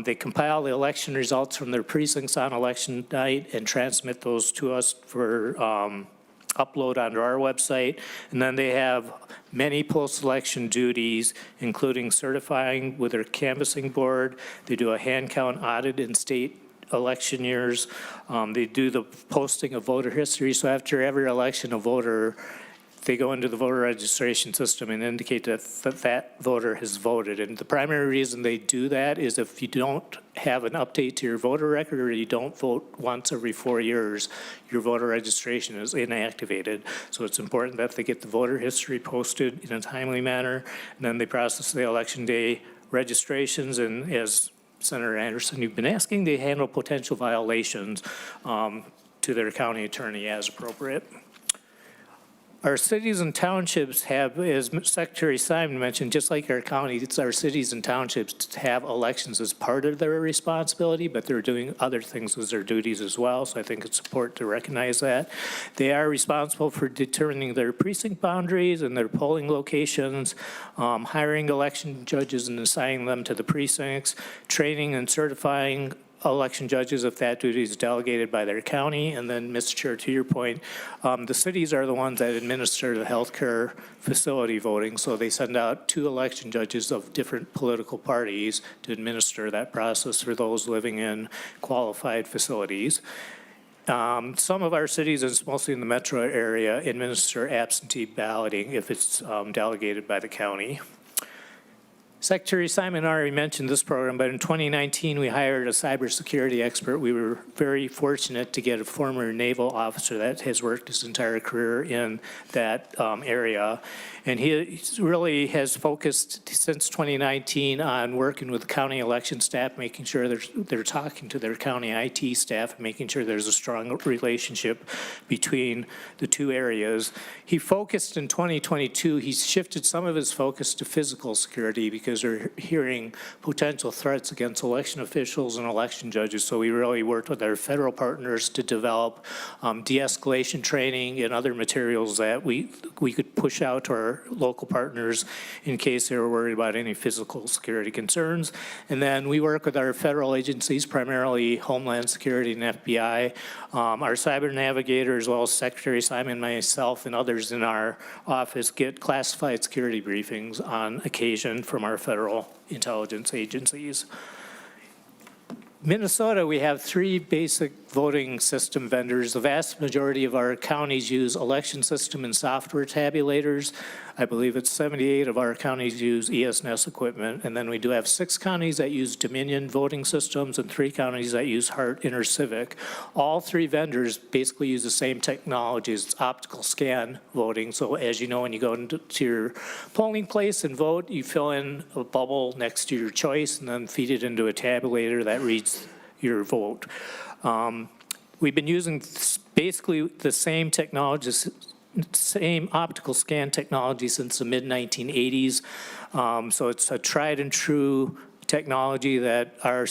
They compile the election results from their precincts on election night and transmit those to us for upload onto our website. And then they have many post-election duties, including certifying with their canvassing board. They do a hand count audit in state election years. They do the posting of voter history. So after every election, a voter, they go into the voter registration system and indicate that voter has voted. And the primary reason they do that is if you don't have an update to your voter record or you don't vote once every 4 years, your voter registration is inactivated. So it's important that they get the voter history posted in a timely manner, and then they process the election day registrations. And as Senator Anderson, you've been asking, they handle potential violations to their county attorney as appropriate. Our cities and townships have, as Secretary Simon mentioned, just like our county, it's our cities and townships have elections as part of their responsibility, but they're doing other things as their duties as well, so I think it's important to recognize that. They are responsible for determining their precinct boundaries and their polling locations, hiring election judges and assigning them to the precincts, training and certifying election judges if that duty is delegated by their county. And then, Mr. Chair, to your point, the cities are the ones that administer the healthcare facility voting. So they send out 2 election judges of different political parties to administer that process for those living in qualified facilities. Some of our cities, and it's mostly in the metro area, administer absentee balloting if it's delegated by the county. Secretary Simon already mentioned this program, but in 2019, we hired a cybersecurity expert. We were very fortunate to get a former naval officer that has worked his entire career in that area. And he really has focused since 2019 on working with county election staff, making sure they're talking to their county IT staff, and making sure there's a strong relationship between the two areas. He focused in 2022, he's shifted some of his focus to physical security because we're hearing potential threats against election officials and election judges. So we really worked with our federal partners to develop de-escalation training and other materials that we could push out to our local partners in case they were worried about any physical security concerns. And then we work with our federal agencies, primarily Homeland Security and FBI, our cyber navigator, as well as Secretary Simon, myself, and others in our office get classified security briefings on occasion from our federal intelligence agencies. Minnesota, we have 3 basic voting system vendors. The vast majority of our counties use election system and software tabulators. I believe it's 78 of our counties use ESNS equipment. And then we do have 6 counties that use Dominion voting systems and 3 counties that use Hart InterCivic. All 3 vendors basically use the same technologies. It's optical scan voting. So as you know, when you go into your polling place and vote, you fill in a bubble next to your choice and then feed it into a tabulator that reads your vote. We've been using basically the same technologies, same optical scan technology since the mid-1980s. So it's a tried and true technology that I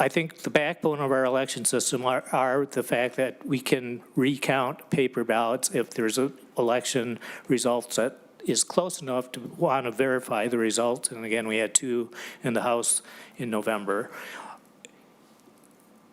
think the backbone of our election system are the fact that we can recount paper ballots if there's an election results that is close enough to want to verify the results. And again, we had 2 in the House in November.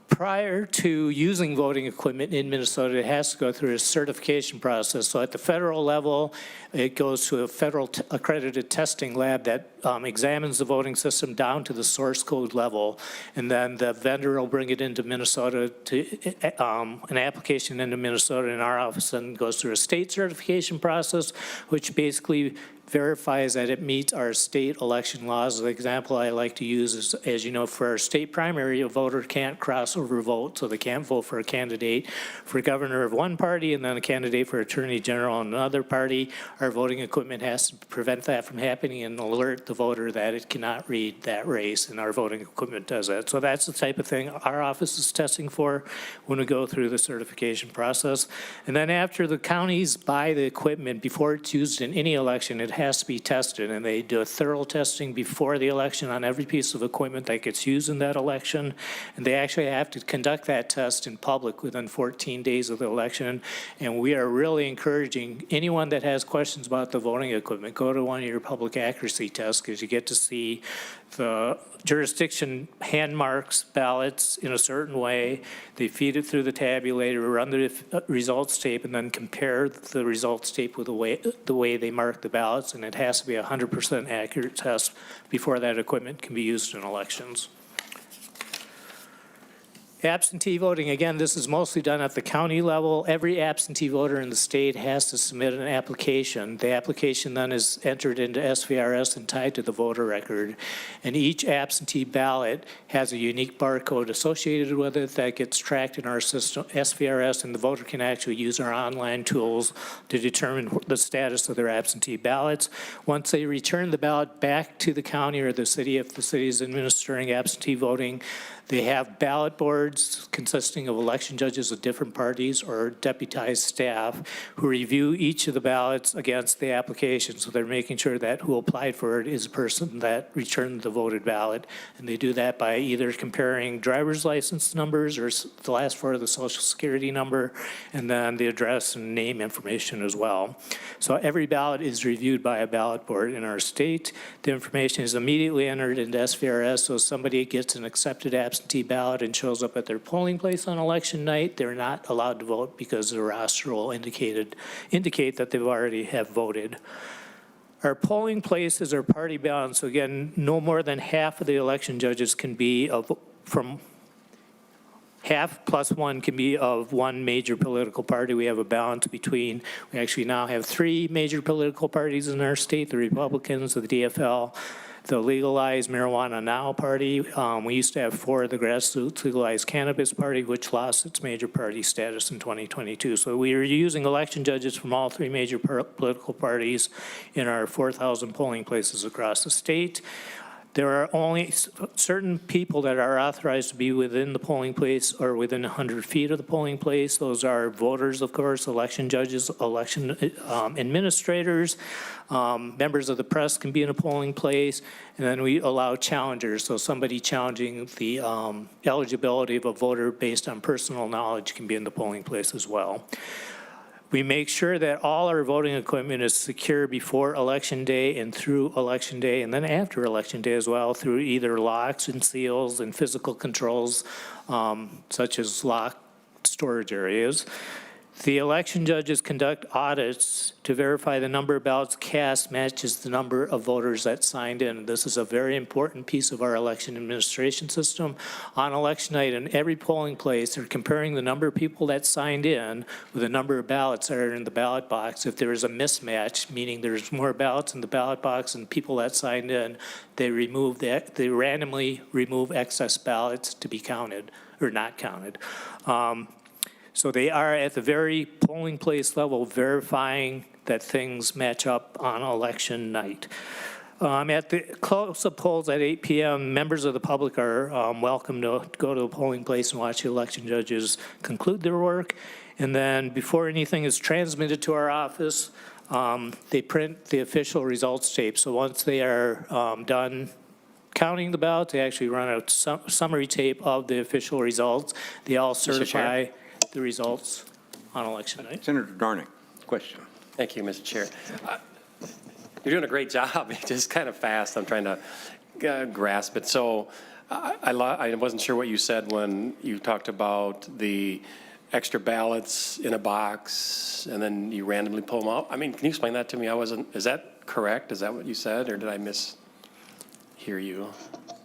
Prior to using voting equipment in Minnesota, it has to go through a certification process. So at the federal level, it goes to a federal accredited testing lab that examines the voting system down to the source code level. And then the vendor will bring it into Minnesota to an application into Minnesota in our office, and goes through a state certification process, which basically verifies that it meets our state election laws. The example I like to use is, as you know, for our state primary, a voter can't cross over vote, so they can't vote for a candidate for governor of one party and then a candidate for attorney general in another party. Our voting equipment has to prevent that from happening and alert the voter that it cannot read that race, and our voting equipment does that. So that's the type of thing our office is testing for when we go through the certification process. And then after the counties buy the equipment, before it's used in any election, it has to be tested, and they do a thorough testing before the election on every piece of equipment that gets used in that election. And they actually have to conduct that test in public within 14 days of the election. And we are really encouraging anyone that has questions about the voting equipment, go to one of your public accuracy tests, because you get to see the jurisdiction hand marks ballots in a certain way. They feed it through the tabulator, run the results tape, and then compare the results tape with the way they mark the ballots. And it has to be a 100% accurate test before that equipment can be used in elections. Absentee voting, again, this is mostly done at the county level. Every absentee voter in the state has to submit an application. The application then is entered into SVRS and tied to the voter record. And each absentee ballot has a unique barcode associated with it that gets tracked in our system, SVRS, and the voter can actually use our online tools to determine the status of their absentee ballots. Once they return the ballot back to the county or the city, if the city is administering absentee voting, they have ballot boards consisting of election judges of different parties or deputized staff who review each of the ballots against the application. So they're making sure that who applied for it is a person that returned the voted ballot. And they do that by either comparing driver's license numbers or the last 4 of the social security number, and then the address and name information as well. So every ballot is reviewed by a ballot board in our state. The information is immediately entered into SVRS, so if somebody gets an accepted absentee ballot and shows up at their polling place on election night, they're not allowed to vote because the roster will indicate that they've already have voted. Our polling places are party bound, so again, no more than half of the election judges can be half plus one can be of one major political party. We have a balance between, we actually now have 3 major political parties in our state, the Republicans, the DFL, the Legalized Marijuana Now Party. We used to have 4, the Grassroots Legalized Cannabis Party, which lost its major party status in 2022. So we are using election judges from all 3 major political parties in our 4,000 polling places across the state. There are only certain people that are authorized to be within the polling place or within 100 feet of the polling place. Those are voters, of course, election judges, election administrators, members of the press can be in a polling place, and then we allow challengers. So somebody challenging the eligibility of a voter based on personal knowledge can be in the polling place as well. We make sure that all our voting equipment is secure before Election Day and through Election Day, and then after Election Day as well, through either locks and seals and physical controls, such as locked storage areas. The election judges conduct audits to verify the number of ballots cast matches the number of voters that signed in. This is a very important piece of our election administration system. On election night, in every polling place, they're comparing the number of people that signed in with the number of ballots that are in the ballot box. If there is a mismatch, meaning there's more ballots in the ballot box than people that signed in, they randomly remove excess ballots to be counted or not counted. So they are at the very polling place level verifying that things match up on election night. At the close of polls at 8 p.m., members of the public are welcome to go to the polling place and watch the election judges conclude their work. And then before anything is transmitted to our office, they print the official results tape. So once they are done counting the ballots, they actually run a summary tape of the official results. They all certify the results on election night. Senator Dornick, question. Thank you, Mr. Chair. You're doing a great job. It's just kind of fast. I'm trying to grasp it. So I wasn't sure what you said when you talked about the extra ballots in a box and then you randomly pull them out. I mean, can you explain that to me? Is that correct? Is that what you said, or did I mishear you?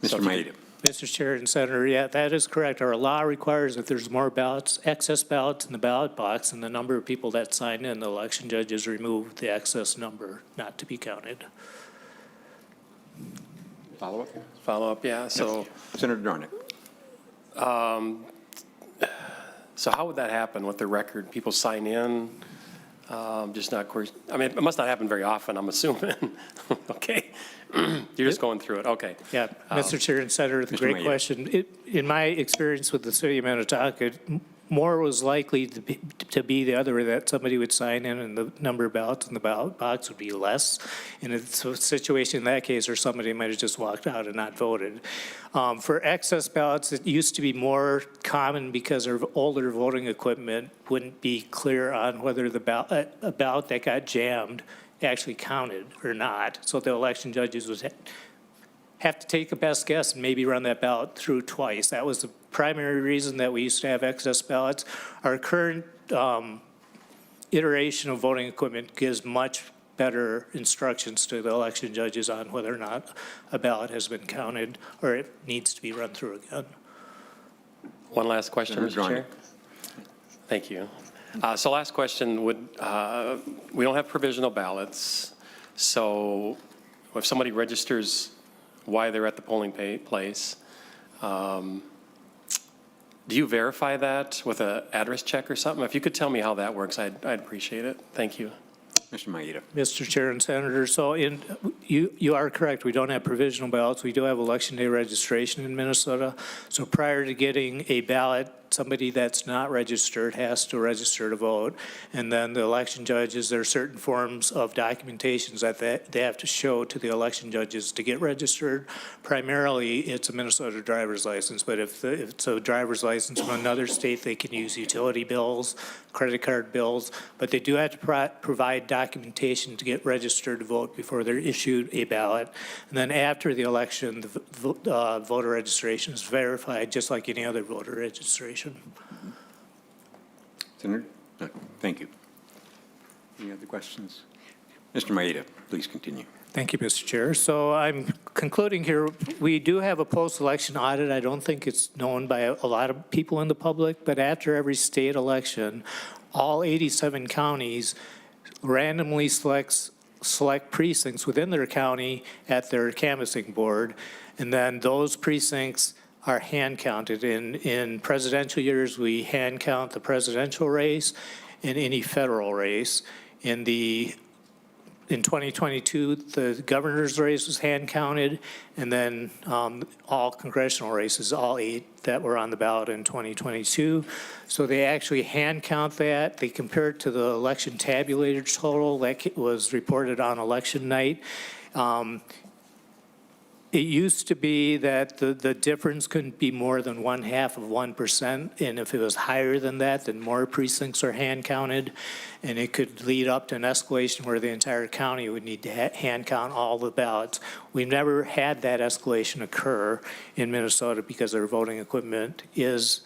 Mr. Maeda. Mr. Chair and Senator, yeah, that is correct. Our law requires if there's more ballots, excess ballots in the ballot box and the number of people that sign in, the election judges remove the excess number not to be counted. Follow-up? Follow-up, yeah. So, Senator Dornick. so how would that happen with the record? People sign in, just not, I mean, it must not happen very often, I'm assuming. Okay. You're just going through it, okay. Yeah, Mr. Chair and Senator, it's a Mr. great Maeda. question. In my experience with the city of Minnetonka, more was likely to be the other, that somebody would sign in and the number of ballots in the ballot box would be less. And it's a situation in that case where somebody might have just walked out and not voted. For excess ballots, it used to be more common because our older voting equipment wouldn't be clear on whether the a ballot that got jammed actually counted or not. So the election judges would have to take a best guess and maybe run that ballot through twice. That was the primary reason that we used to have excess ballots. Our current iteration of voting equipment gives much better instructions to the election judges on whether or not a ballot has been counted or it needs to be run through again. One last question, Senator Mr. Chair. Thank you. So last question would, we don't have provisional ballots. So if somebody registers why they're at the polling place, do you verify that with an address check or something? If you could tell me how that works, I'd appreciate it. Thank you. Mr. Maeda. Mr. Chair and Senator, so you are correct. We don't have provisional ballots. We do have election day registration in Minnesota. So prior to getting a ballot, somebody that's not registered has to register to vote. And then the election judges, there are certain forms of documentations that they have to show to the election judges to get registered. Primarily, it's a Minnesota driver's license, but if it's a driver's license from another state, they can use utility bills, credit card bills, but they do have to provide documentation to get registered to vote before they're issued a ballot. And then after the election, the voter registration is verified just like any other voter registration. Senator? No, thank you. Any other questions? Mr. Maeda, please continue. Thank you, Mr. Chair. So I'm concluding here, we do have a post-election audit. I don't think it's known by a lot of people in the public, but after every state election, all 87 counties randomly select precincts within their county at their canvassing board, and then those precincts are hand counted. In presidential years, we hand count the presidential race and any federal race. In 2022, the governor's race was hand counted, and then all congressional races, all 8 that were on the ballot in 2022. So they actually hand count that. They compare it to the election tabulator total that was reported on election night. It used to be that the difference couldn't be more than 0.5%, and if it was higher than that, then more precincts are hand counted, and it could lead up to an escalation where the entire county would need to hand count all the ballots. We've never had that escalation occur in Minnesota because our voting equipment is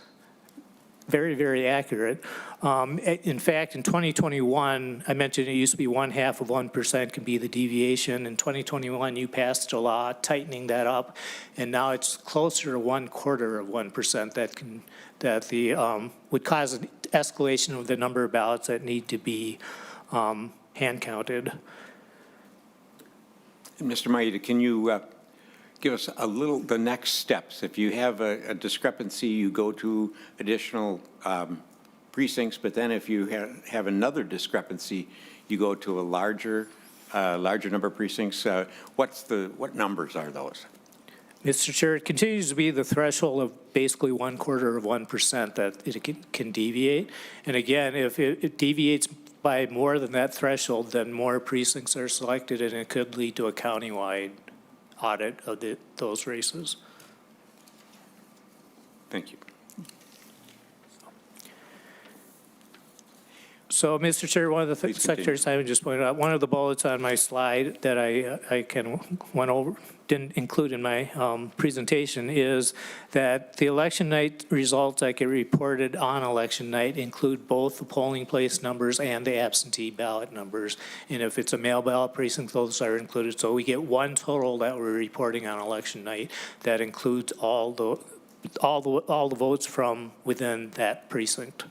very, very accurate. In fact, in 2021, I mentioned it used to be 0.5% can be the deviation. In 2021, you passed a law tightening that up, and now it's closer to 0.25% that would cause an escalation of the number of ballots that need to be hand counted. Mr. Maeda, can you give us the next steps? If you have a discrepancy, you go to additional precincts, but then if you have another discrepancy, you go to a larger number of precincts. What numbers are those? Mr. Chair, it continues to be the threshold of basically 0.25% that it can deviate. And again, if it deviates by more than that threshold, then more precincts are selected, and it could lead to a countywide audit of those races. Thank you. So, Mr. Chair, one of the Please continue. Secretary Simon just pointed out, one of the bullets on my slide that I didn't include in my presentation is that the election night results that get reported on election night include both the polling place numbers and the absentee ballot numbers. And if it's a mail ballot precinct, those are included. So we get one total that we're reporting on election night that includes all the votes from within that precinct.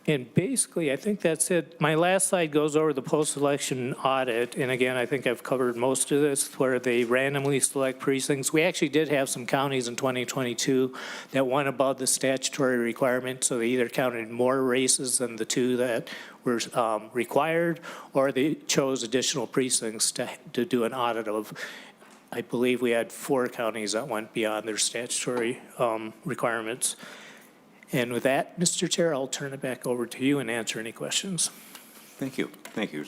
And basically, I think that's it. My last slide goes over the post-election audit. And again, I think I've covered most of this, where they randomly select precincts. We actually did have some counties in 2022 that went above the statutory requirement. So they either counted more races than the 2 that were required, or they chose additional precincts to do an audit of. I believe we had 4 counties that went beyond their statutory requirements. And with that, Mr. Chair, I'll turn it back over to you and answer any questions. Thank you. Thank you.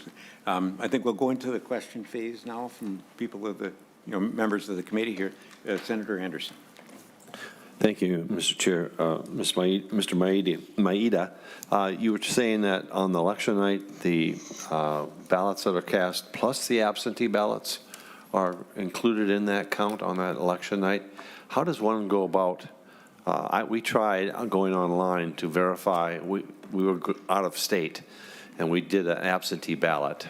I think we'll go into the question phase now from people of the, members of the committee here. Senator Anderson. Thank you, Mr. Chair. Mr. Maeda, you were saying that on the election night, the ballots that are cast plus the absentee ballots are included in that count on that election night. How does one go about? We tried going online to verify. We were out of state, and we did an absentee ballot.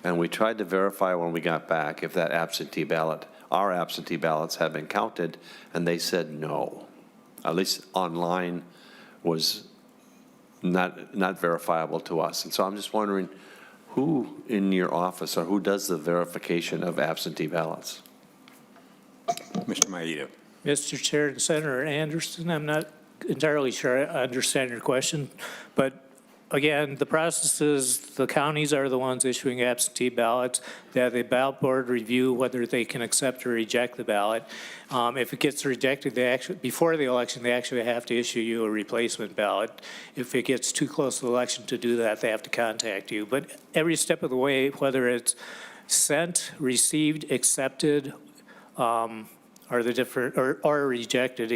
And we tried to verify when we got back if that absentee ballot, our absentee ballots had been counted, and they said no. At least online was not verifiable to us. And so I'm just wondering, who in your office or who does the verification of absentee ballots? Mr. Maeda. Mr. Chair and Senator Anderson, I'm not entirely sure I understand your question, but again, the process is the counties are the ones issuing absentee ballots. They have the ballot board review whether they can accept or reject the ballot. If it gets rejected, before the election, they actually have to issue you a replacement ballot. If it gets too close to the election to do that, they have to contact you. But every step of the way, whether it's sent, received, accepted, or rejected,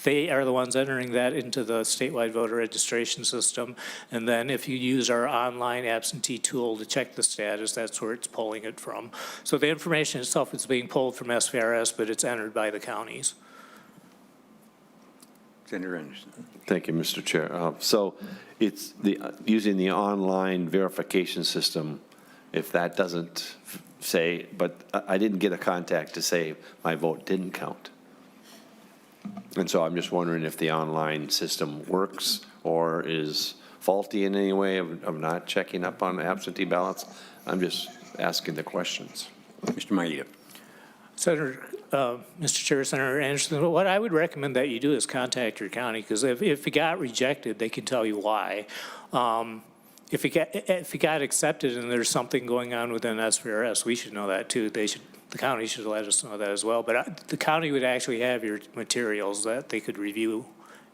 they are the ones entering that into the statewide voter registration system. And then if you use our online absentee tool to check the status, that's where it's pulling it from. So the information itself is being pulled from SVRS, but it's entered by the counties. Senator Anderson. Thank you, Mr. Chair. So it's using the online verification system, if that doesn't say, but I didn't get a contact to say my vote didn't count. And so I'm just wondering if the online system works or is faulty in any way of not checking up on absentee ballots. I'm just asking the questions. Mr. Maeda. Senator, Mr. Chair, Senator Anderson, what I would recommend that you do is contact your county, because if it got rejected, they can tell you why. If it got accepted and there's something going on within SVRS, we should know that too. The county should let us know that as well. But the county would actually have your materials that they could review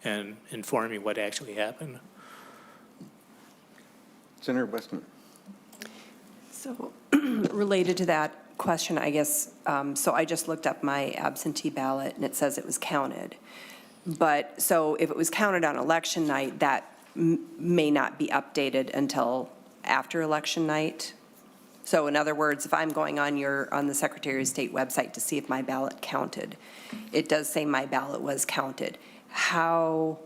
and inform you what actually happened. Senator Westman. So related to that question, I guess, so I just looked up my absentee ballot and it says it was counted. But so if it was counted on election night, that may not be updated until after election night. So in other words, if I'm going on the Secretary of State website to see if my ballot counted, it does say my ballot was counted. How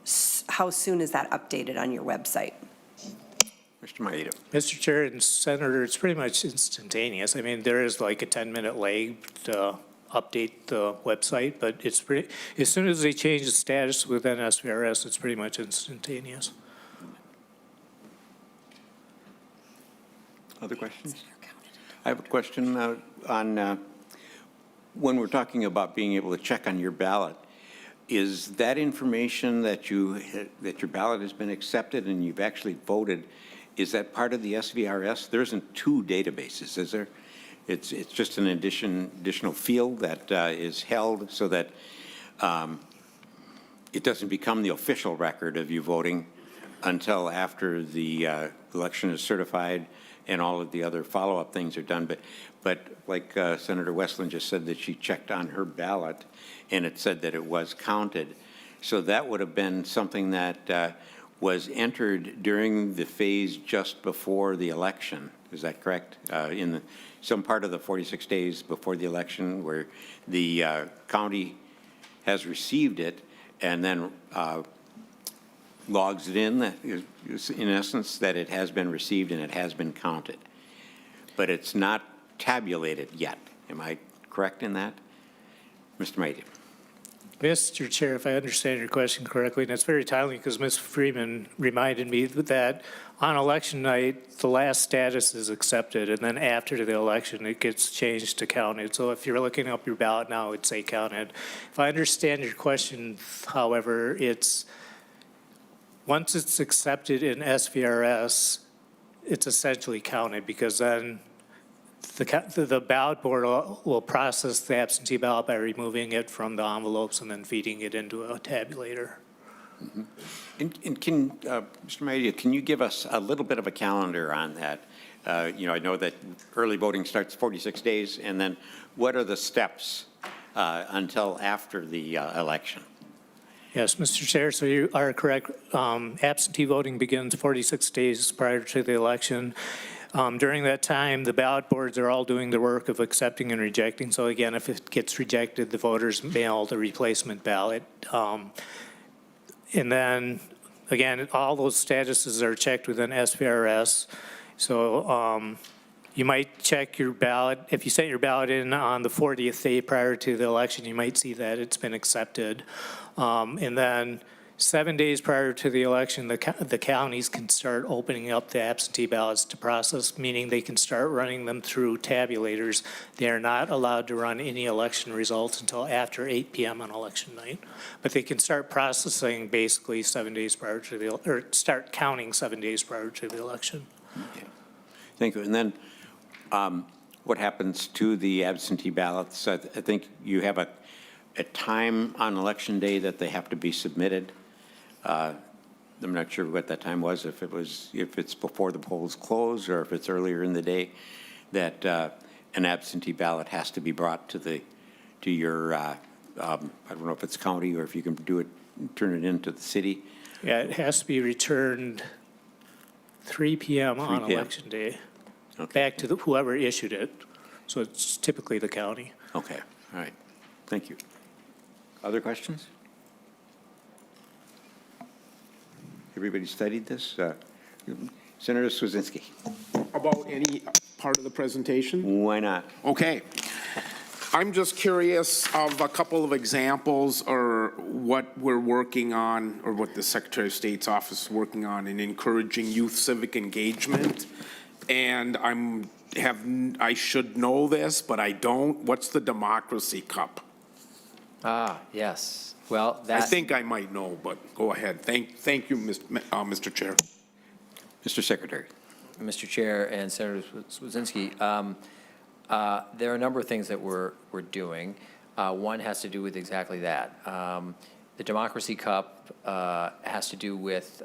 soon is that updated on your website? Mr. Maeda. Mr. Chair and Senator, it's pretty much instantaneous. I mean, there is like a 10-minute lag to update the website, but it's pretty, as soon as they change the status within SVRS, it's pretty much instantaneous. Other questions? I have a question on when we're talking about being able to check on your ballot. Is that information that your ballot has been accepted and you've actually voted, is that part of the SVRS? There isn't two databases, is there? It's just an additional field that is held so that it doesn't become the official record of you voting until after the election is certified and all of the other follow-up things are done. But like Senator Westland just said, that she checked on her ballot and it said that it was counted. So that would have been something that was entered during the phase just before the election. Is that correct? In some part of the 46 days before the election where the county has received it and then logs it in essence, that it has been received and it has been counted. But it's not tabulated yet. Am I correct in that? Mr. Maeda. Mr. Chair, if I understand your question correctly, and it's very timely because Ms. Freeman reminded me that on election night, the last status is accepted, and then after the election, it gets changed to counted. So if you're looking up your ballot now, it would say counted. If I understand your question, however, it's once it's accepted in SVRS, it's essentially counted because then the ballot board will process the absentee ballot by removing it from the envelopes and then feeding it into a tabulator. Mm-hmm. And can, Mr. Maeda, can you give us a little bit of a calendar on that? I know that early voting starts 46 days, and then what are the steps until after the election? Yes, Mr. Chair, so you are correct. Absentee voting begins 46 days prior to the election. During that time, the ballot boards are all doing the work of accepting and rejecting. So again, if it gets rejected, the voters mail the replacement ballot. And then, again, all those statuses are checked within SVRS. So you might check your ballot. If you sent your ballot in on the 40th day prior to the election, you might see that it's been accepted. And then 7 days prior to the election, the counties can start opening up the absentee ballots to process, meaning they can start running them through tabulators. They are not allowed to run any election results until after 8 p.m. on election night. But they can start processing basically 7 days prior to or start counting 7 days prior to the election. Okay. Thank you. And then what happens to the absentee ballots? I think you have a time on election day that they have to be submitted. I'm not sure what that time was, if it's before the polls close or if it's earlier in the day, that an absentee ballot has to be brought to your, I don't know if it's county or if you can turn it into the city. Yeah, it has to be returned 3 p.m. on 3 p.m. election day, Okay. back to whoever issued it. So it's typically the county. Okay, all right. Thank you. Other questions? Everybody studied this? Senator Swazinski, About any part of the presentation? why not? Okay. I'm just curious of a couple of examples or what we're working on, or what the Secretary of State's office is working on in encouraging youth civic engagement. And I should know this, but I don't. What's the Democracy Cup? Yes. Well, I that, think I might know, but go ahead. Thank you, Mr. Chair. Mr. Secretary. Mr. Chair and Senator Swazinski, there are a number of things that we're doing. One has to do with exactly that. The Democracy Cup has to do with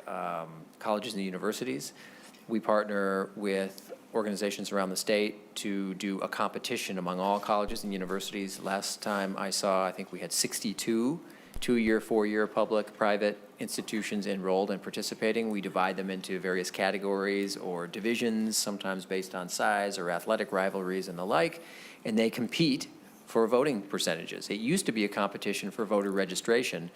colleges and universities. We partner with organizations around the state to do a competition among all colleges and universities. Last time I saw, I think we had 62 two-year, four-year public, private institutions enrolled and participating. We divide them into various categories or divisions, sometimes based on size or athletic rivalries and the like, and they compete for voting percentages. It used to be a competition for voter registration.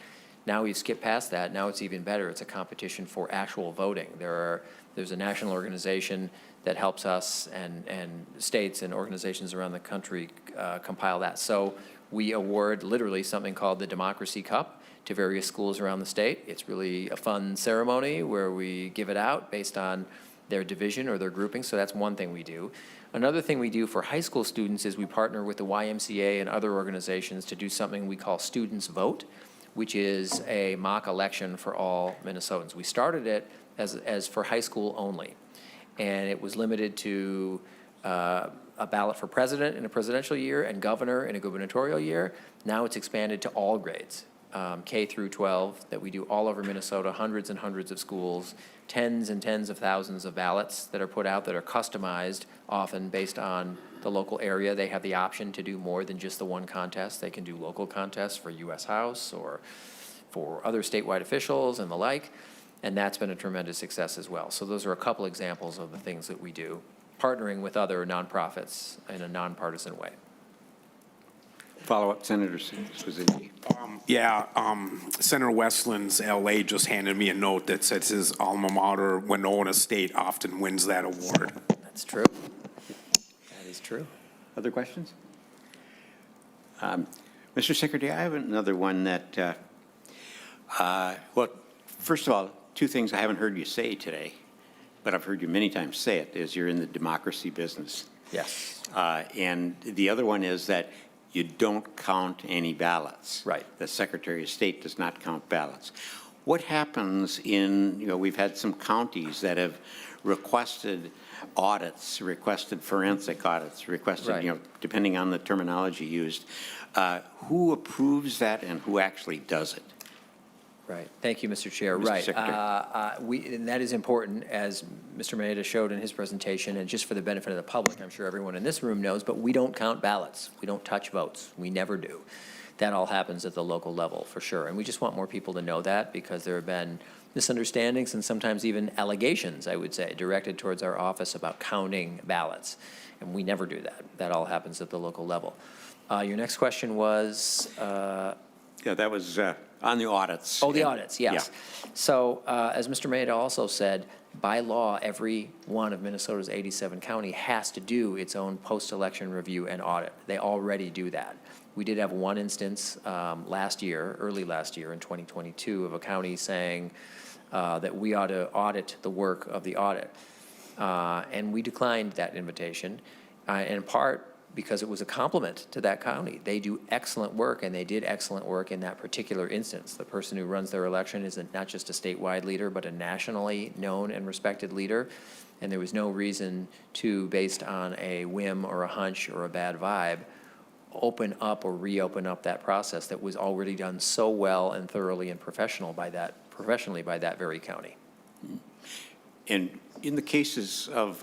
Now we've skipped past that. Now it's even better. It's a competition for actual voting. There's a national organization that helps us and states and organizations around the country compile that. So we award literally something called the Democracy Cup to various schools around the state. It's really a fun ceremony where we give it out based on their division or their grouping, so that's one thing we do. Another thing we do for high school students is we partner with the YMCA and other organizations to do something we call Students Vote, which is a mock election for all Minnesotans. We started it as for high school only, and it was limited to a ballot for president in a presidential year and governor in a gubernatorial year. Now it's expanded to all grades, K through 12, that we do all over Minnesota, hundreds and hundreds of schools, tens and tens of thousands of ballots that are put out that are customized, often based on the local area. They have the option to do more than just the one contest. They can do local contests for U.S. House or for other statewide officials and the like, and that's been a tremendous success as well. So those are a couple examples of the things that we do, partnering with other nonprofits in a nonpartisan way. Follow-up, Senator Swazinski. Senator Westland's LA just handed me a note that says his alma mater, Winona State, often wins that award. That's true. That is true. Other questions? Mr. Secretary, I have another one that, well, first of all, two things I haven't heard you say today, but I've heard you many times say it, is you're in the democracy business. Yes. And the other one is that you don't count any ballots. Right. The Secretary of State does not count ballots. What happens in, we've had some counties that have requested audits, requested forensic audits, requested, Right. Depending on the terminology used. Who approves that and who actually does it? Right. Thank you, Mr. Chair. Mr. Right. Secretary. And that is important, as Mr. Maeda showed in his presentation, and just for the benefit of the public, I'm sure everyone in this room knows, but we don't count ballots. We don't touch votes. We never do. That all happens at the local level, for sure. And we just want more people to know that, because there have been misunderstandings and sometimes even allegations, I would say, directed towards our office about counting ballots. And we never do that. That all happens at the local level. Your next question was? Yeah, that was on the audits. Oh, the audits, yes. Yeah. So, as Mr. Maeda also said, by law, every one of Minnesota's 87 county has to do its own post-election review and audit. They already do that. We did have one instance early last year in 2022, of a county saying that we ought to audit the work of the audit. And we declined that invitation, in part because it was a compliment to that county. They do excellent work, and they did excellent work in that particular instance. The person who runs their election is not just a statewide leader, but a nationally known and respected leader. And there was no reason to, based on a whim or a hunch or a bad vibe, open up or reopen up that process that was already done so well and thoroughly and professionally by that very county. And in the cases of,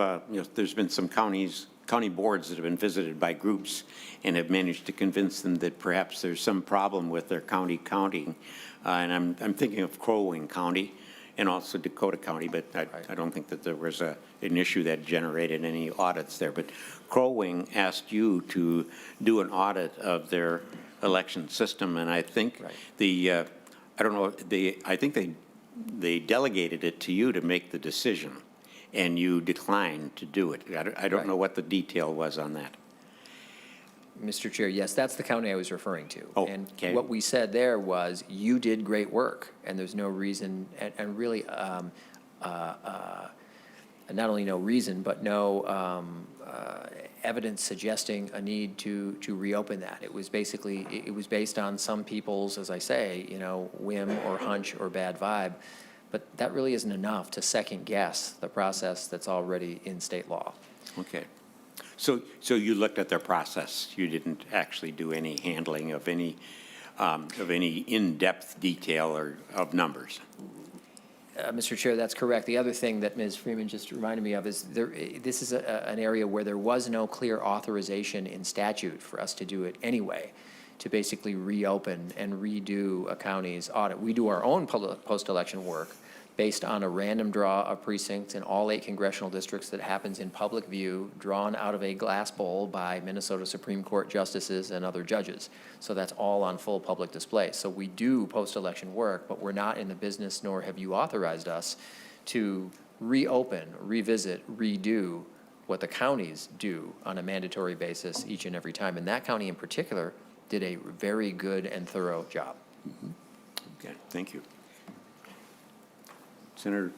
there's been some county boards that have been visited by groups and have managed to convince them that perhaps there's some problem with their county counting. And I'm thinking of Crow Wing County and also Dakota County, but I don't think that there was an issue that generated any audits there. But Crow Wing asked you to do an audit of their election system, and I think I think they they delegated it to you to make the decision, and you declined to do it. I don't know what the detail was on that. Mr. Chair, yes, that's the county I was referring to. Oh, And okay. what we said there was, you did great work, and there's no reason, and really, not only no reason, but no evidence suggesting a need to reopen that. It was basically, it was based on some people's, as I say, whim or hunch or bad vibe, but that really isn't enough to second-guess the process that's already in state law. Okay. So you looked at their process. You didn't actually do any handling of any in-depth detail or of numbers. Mr. Chair, that's correct. The other thing that Ms. Freeman just reminded me of is this is an area where there was no clear authorization in statute for us to do it anyway, to basically reopen and redo a county's audit. We do our own post-election work based on a random draw of precincts in all 8 congressional districts that happens in public view, drawn out of a glass bowl by Minnesota Supreme Court justices and other judges. So that's all on full public display. So we do post-election work, but we're not in the business, nor have you authorized us to reopen, revisit, redo what the counties do on a mandatory basis each and every time. And that county in particular did a very good and thorough job. Okay, thank you. Senator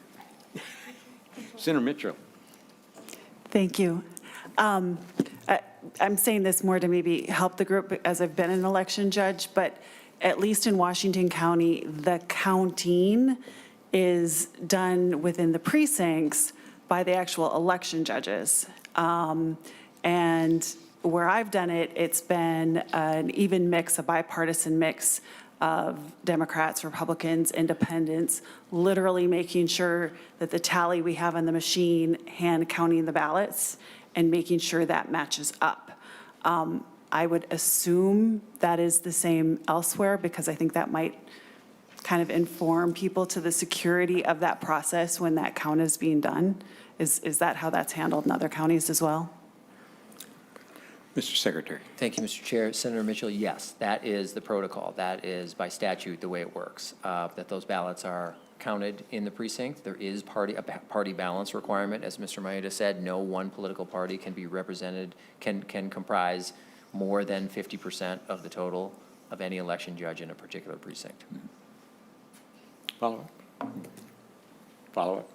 Mitchell. Thank you. I'm saying this more to maybe help the group as I've been an election judge, but at least in Washington County, the counting is done within the precincts by the actual election judges. And where I've done it, it's been an even mix, a bipartisan mix of Democrats, Republicans, independents, literally making sure that the tally we have on the machine, hand counting the ballots, and making sure that matches up. I would assume that is the same elsewhere, because I think that might kind of inform people to the security of that process when that count is being done. Is that how that's handled in other counties as well? Mr. Secretary. Thank you, Mr. Chair. Senator Mitchell, yes, that is the protocol. That is by statute the way it works, that those ballots are counted in the precinct. There is a party balance requirement. As Mr. Maeda said, no one political party can be represented, can comprise more than 50% of the total of any election judge in a particular precinct. Follow-up? Follow-up?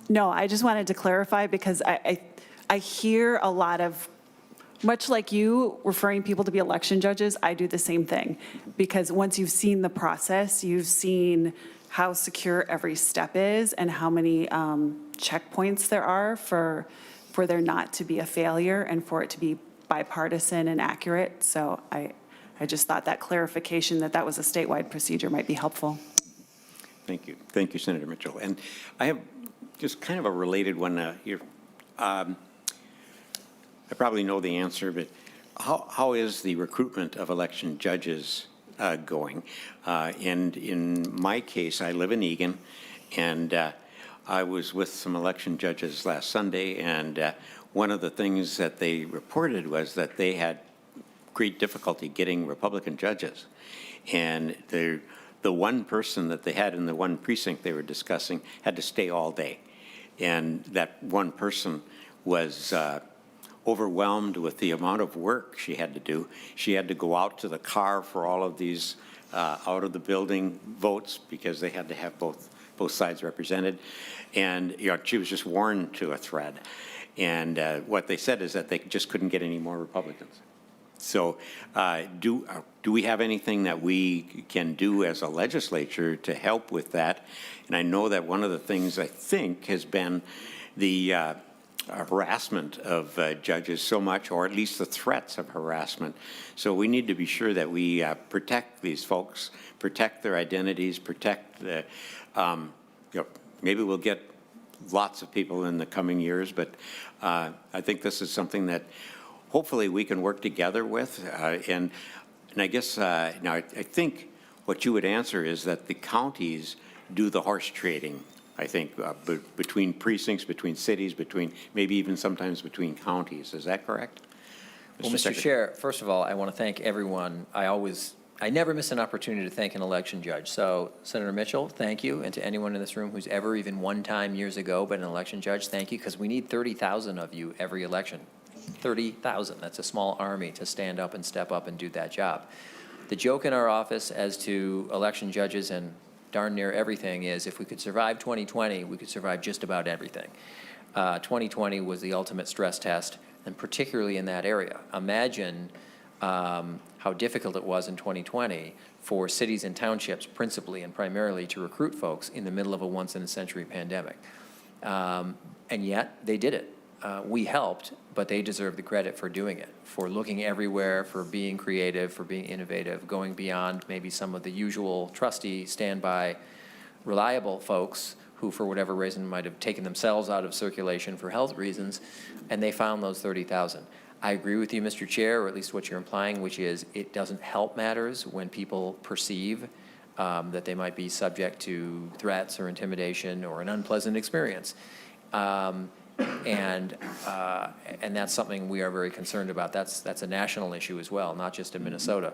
No, I just wanted to clarify, because I hear a lot of, much like you referring people to be election judges, I do the same thing. Because once you've seen the process, you've seen how secure every step is and how many checkpoints there are for there not to be a failure and for it to be bipartisan and accurate. So I just thought that clarification that was a statewide procedure might be helpful. Thank you. Thank you, Senator Mitchell. And I have just kind of a related one here. I probably know the answer, but how is the recruitment of election judges going? And in my case, I live in Eagan, and I was with some election judges last Sunday, and one of the things that they reported was that they had great difficulty getting Republican judges. And the one person that they had in the one precinct they were discussing had to stay all day. And that one person was overwhelmed with the amount of work she had to do. She had to go out to the car for all of these out of the building votes, because they had to have both sides represented. And she was just worn to a thread. And what they said is that they just couldn't get any more Republicans. So do we have anything that we can do as a legislature to help with that? And I know that one of the things I think has been the harassment of judges so much, or at least the threats of harassment. So we need to be sure that we protect these folks, protect their identities, protect the, maybe we'll get lots of people in the coming years, but I think this is something that hopefully we can work together with. And I guess, now I think what you would answer is that the counties do the horse trading, I think, between precincts, between cities, between maybe even sometimes between counties. Is that correct? Well, Mr. Chair, first of all, I want to thank everyone. I always I never miss an opportunity to thank an election judge. So Senator Mitchell, thank you, and to anyone in this room who's ever even one time years ago been an election judge, thank you, because we need 30,000 of you every election. 30,000, that's a small army to stand up and step up and do that job. The joke in our office as to election judges and darn near everything is if we could survive 2020, we could survive just about everything. 2020 was the ultimate stress test, and particularly in that area. Imagine how difficult it was in 2020 for cities and townships principally and primarily to recruit folks in the middle of a once-in-a-century pandemic. And yet, they did it. We helped, but they deserve the credit for doing it, for looking everywhere, for being creative, for being innovative, going beyond maybe some of the usual trusty, standby, reliable folks who, for whatever reason, might have taken themselves out of circulation for health reasons, and they found those 30,000. I agree with you, Mr. Chair, or at least what you're implying, which is it doesn't help matters when people perceive that they might be subject to threats or intimidation or an unpleasant experience. And that's something we are very concerned about. That's a national issue as well, not just in Minnesota.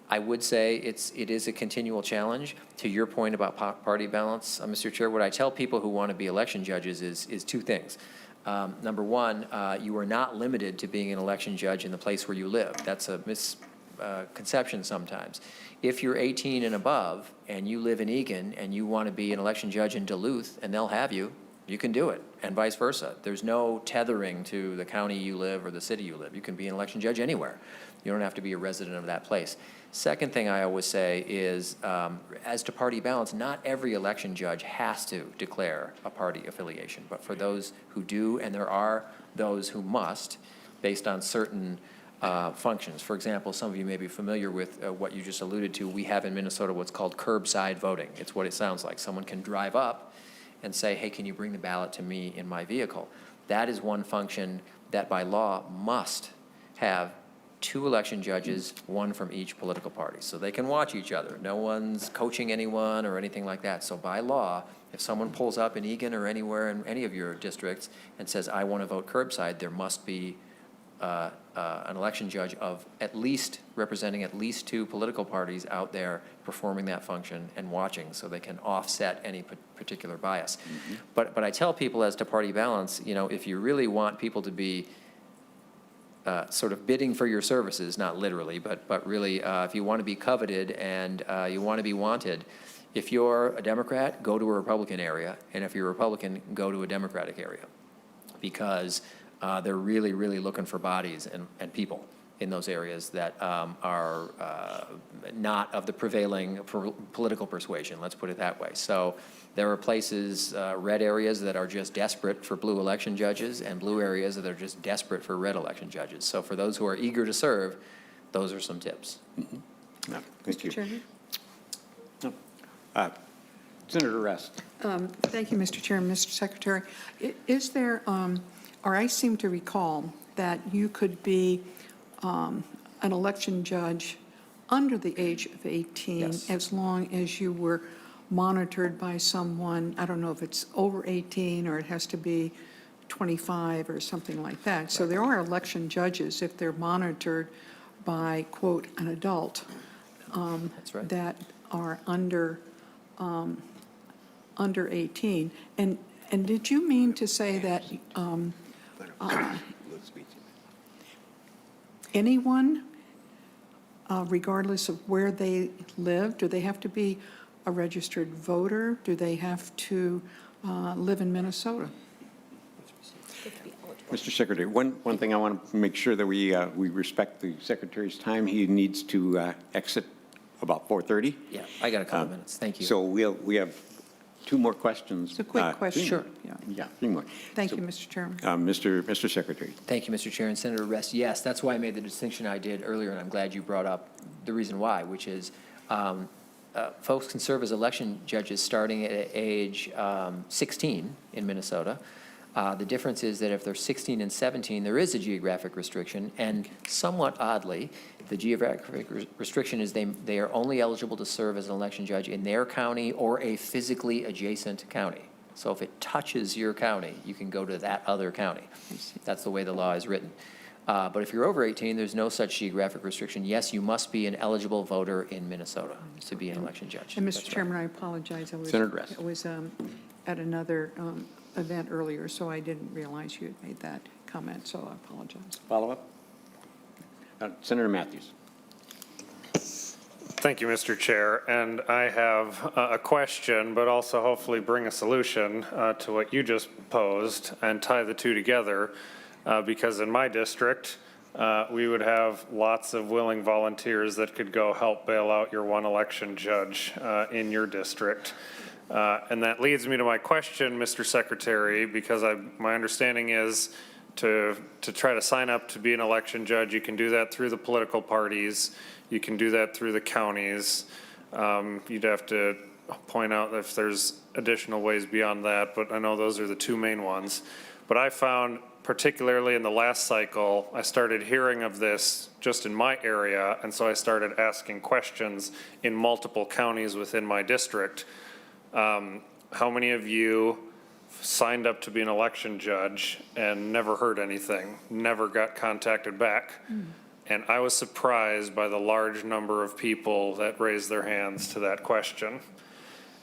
I would say it is a continual challenge. To your point about party balance, Mr. Chair, what I tell people who want to be election judges is two things. Number one, you are not limited to being an election judge in the place where you live. That's a misconception sometimes. If you're 18 and above and you live in Eagan and you want to be an election judge in Duluth and they'll have you, you can do it, and vice versa. There's no tethering to the county you live or the city you live. You can be an election judge anywhere. You don't have to be a resident of that place. Second thing I always say is, as to party balance, not every election judge has to declare a party affiliation, but for those who do, and there are those who must, based on certain functions. For example, some of you may be familiar with what you just alluded to. We have in Minnesota what's called curbside voting. It's what it sounds like. Someone can drive up and say, hey, can you bring the ballot to me in my vehicle? That is one function that by law must have 2 election judges, 1 from each political party. So they can watch each other. No one's coaching anyone or anything like that. So by law, if someone pulls up in Eagan or anywhere in any of your districts and says, I want to vote curbside, there must be an election judge of at least representing at least 2 political parties out there performing that function and watching so they can offset any particular bias. Mm-hmm. But I tell people as to party balance, you know, if you really want people to be sort of bidding for your services, not literally, but really if you want to be coveted and you want to be wanted, if you're a Democrat, go to a Republican area, and if you're a Republican, go to a Democratic area, because they're really, really looking for bodies and people in those areas that are not of the prevailing political persuasion, let's put it that way. So there are places, red areas that are just desperate for blue election judges, and blue areas that are just desperate for red election judges. So for those who are eager to serve, those are some tips. Mm-hmm. No, thank you. Chairman? Senator Rest. Thank you, Mr. Chairman. Mr. Secretary, is there, or I seem to recall that you could be an election judge under the age of 18 Yes. as long as you were monitored by someone, I don't know if it's over 18 or it has to be 25 or something like that. So there are election judges, if they're monitored by, quote, an adult, That's right. that are under 18. And did you mean to say that anyone, regardless of where they live, do they have to be a registered voter? Do they have to live in Minnesota? Mr. Secretary, one thing I want to make sure that we respect the Secretary's time. He needs to exit about 4:30. Yeah, I got a couple minutes. Thank you. So we have 2 more questions. It's a quick question. Sure. Yeah, 3 more. Thank So, you, Mr. Chairman. Mr. Secretary. Thank you, Mr. Chair, and Senator Rest. Yes, that's why I made the distinction I did earlier, and I'm glad you brought up the reason why, which is folks can serve as election judges starting at age 16 in Minnesota. The difference is that if they're 16 and 17, there is a geographic restriction, and somewhat oddly, the geographic restriction is they are only eligible to serve as an election judge in their county or a physically adjacent county. So if it touches your county, you can go to that other county. That's the way the law is written. But if you're over 18, there's no such geographic restriction. Yes, you must be an eligible voter in Minnesota to be an election judge. And That's Mr. right. Chairman, I apologize. Senator Gress. I was at another event earlier, so I didn't realize you had made that comment, so I apologize. Follow up? Senator Matthews. Thank you, Mr. Chair. And I have a question, but also hopefully bring a solution to what you just posed and tie the two together. Because in my district, we would have lots of willing volunteers that could go help bail out your one election judge in your district. And that leads me to my question, Mr. Secretary, because my understanding is to try to sign up to be an election judge, you can do that through the political parties. You can do that through the counties. You'd have to point out if there's additional ways beyond that, but I know those are the two main ones. But I found, particularly in the last cycle, I started hearing of this just in my area, and so I started asking questions in multiple counties within my district. How many of you signed up to be an election judge and never heard anything, never got contacted back? And I was surprised by the large number of people that raised their hands to that question.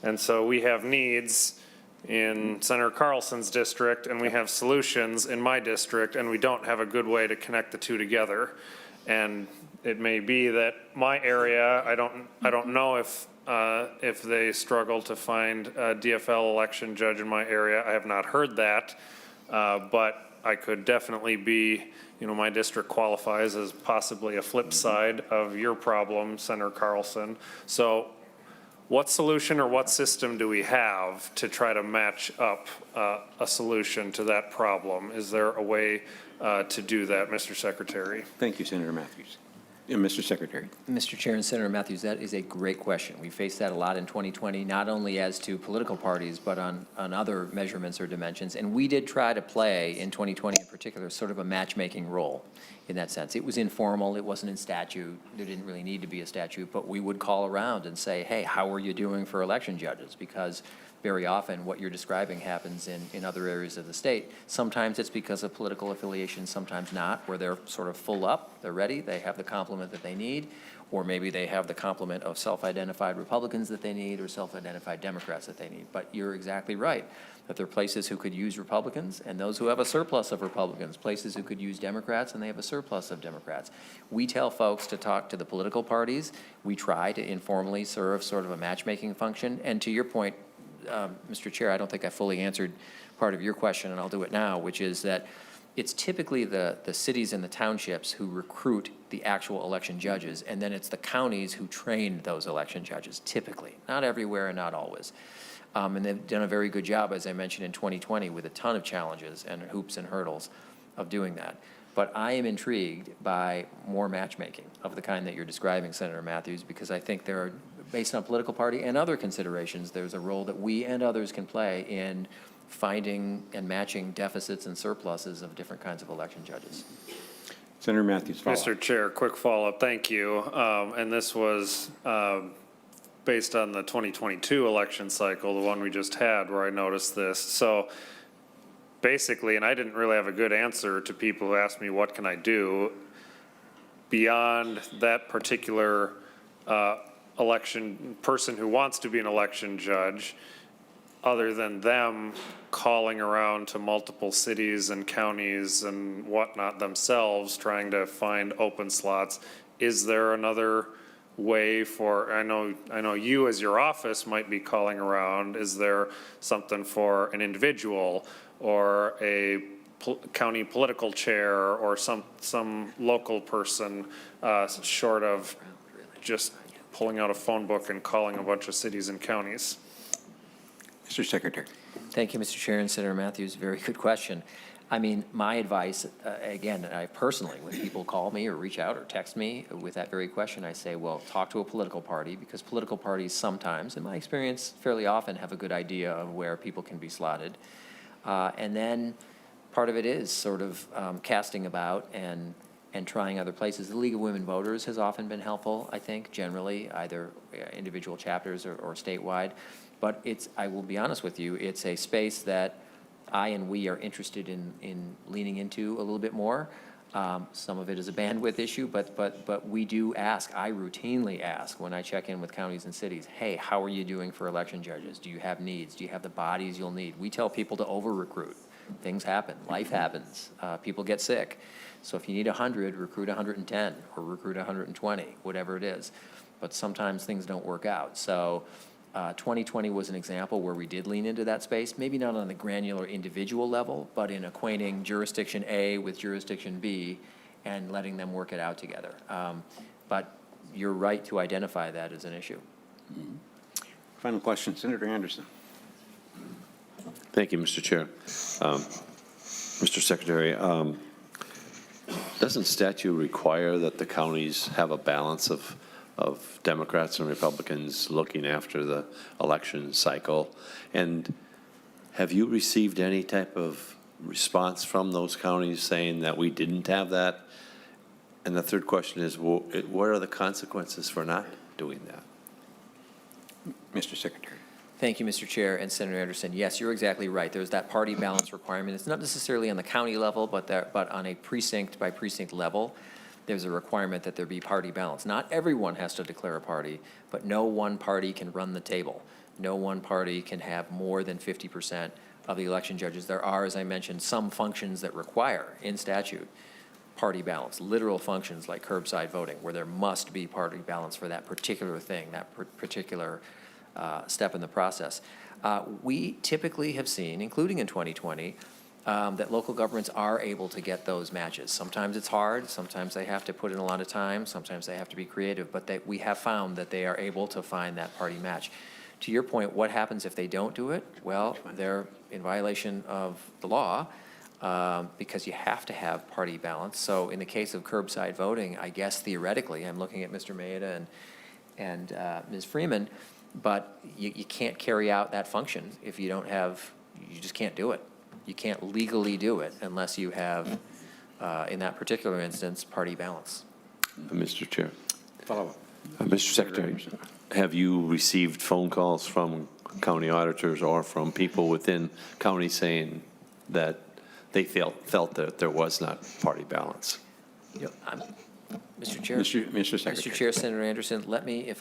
And so we have needs in Senator Carlson's district, and we have solutions in my district, and we don't have a good way to connect the two together. And it may be that my area, I don't know if they struggle to find a DFL election judge in my area. I have not heard that, but I could definitely be, my district qualifies as possibly a flip side of your problem, Senator Carlson. So what solution or what system do we have to try to match up a solution to that problem? Is there a way to do that, Mr. Secretary? Thank you, Senator Matthews. Mr. Secretary. Mr. Chair and Senator Matthews, that is a great question. We faced that a lot in 2020, not only as to political parties, but on other measurements or dimensions. And we did try to play, in 2020 in particular, sort of a matchmaking role in that sense. It was informal. It wasn't in statute. There didn't really need to be a statute. But we would call around and say, hey, how are you doing for election judges? Because very often what you're describing happens in other areas of the state. Sometimes it's because of political affiliation, sometimes not, where they're sort of full up, they're ready, they have the complement that they need, or maybe they have the complement of self-identified Republicans that they need or self-identified Democrats that they need. But you're exactly right, that there are places who could use Republicans and those who have a surplus of Republicans, places who could use Democrats and they have a surplus of Democrats. We tell folks to talk to the political parties. We try to informally serve sort of a matchmaking function. And to your point, Mr. Chair, I don't think I fully answered part of your question, and I'll do it now, which is that it's typically the cities and the townships who recruit the actual election judges, and then it's the counties who train those election judges, typically. Not everywhere and not always. And they've done a very good job, as I mentioned, in 2020 with a ton of challenges and hoops and hurdles of doing that. But I am intrigued by more matchmaking of the kind that you're describing, Senator Matthews, because I think there are, based on political party and other considerations, there's a role that we and others can play in finding and matching deficits and surpluses of different kinds of election judges. Senator Matthews, follow-up. Mr. Chair, quick follow-up. Thank you. And this was based on the 2022 election cycle, the one we just had, where I noticed this. So basically, and I didn't really have a good answer to people who asked me, what can I do? Beyond that particular election person who wants to be an election judge, other than them calling around to multiple cities and counties and whatnot themselves, trying to find open slots, is there another way for, I know you as your office might be calling around, is there something for an individual or a county political chair or some local person short of just pulling out a phone book and calling a bunch of cities and counties? Mr. Secretary. Thank you, Mr. Chair and Senator Matthews. Very good question. I mean, my advice, again, I personally, when people call me or reach out or text me with that very question, I say, well, talk to a political party, because political parties sometimes, in my experience, fairly often have a good idea of where people can be slotted. And then part of it is sort of casting about and trying other places. The League of Women Voters has often been helpful, I think, generally, either individual chapters or statewide. But it's, I will be honest with you, it's a space that I and we are interested in leaning into a little bit more. Some of it is a bandwidth issue, but we do ask, I routinely ask when I check in with counties and cities, hey, how are you doing for election judges? Do you have needs? Do you have the bodies you'll need? We tell people to over-recruit. Things happen, life happens, people get sick. So if you need 100, recruit 110 or recruit 120, whatever it is. But sometimes things don't work out. So 2020 was an example where we did lean into that space, maybe not on the granular individual level, but in acquainting jurisdiction A with jurisdiction B and letting them work it out together. But you're right to identify that as an issue. Final question, Senator Anderson. Thank you, Mr. Chair. Mr. Secretary, doesn't statute require that the counties have a balance of Democrats and Republicans looking after the election cycle? And have you received any type of response from those counties saying that we didn't have that? And the third question is, what are the consequences for not doing that? Mr. Secretary. Thank you, Mr. Chair and Senator Anderson. Yes, you're exactly right. There's that party balance requirement. It's not necessarily on the county level, but on a precinct by precinct level, there's a requirement that there be party balance. Not everyone has to declare a party, but no one party can run the table. No one party can have more than 50% of the election judges. There are, as I mentioned, some functions that require, in statute, party balance, literal functions like curbside voting, where there must be party balance for that particular thing, that particular step in the process. We typically have seen, including in 2020, that local governments are able to get those matches. Sometimes it's hard, sometimes they have to put in a lot of time, sometimes they have to be creative, but we have found that they are able to find that party match. To your point, what happens if they don't do it? Well, they're in violation of the law because you have to have party balance. So in the case of curbside voting, I guess theoretically, I'm looking at Mr. Maeda and Ms. Freeman, but you can't carry out that function if you don't have, you just can't do it. You can't legally do it unless you have, in that particular instance, party balance. Mr. Chair. Follow-up. Mr. Secretary, have you received phone calls from county auditors or from people within county saying that they felt that there was not party balance? Mr. Chair. Mr. Secretary. Mr. Chair, Senator Anderson, let me,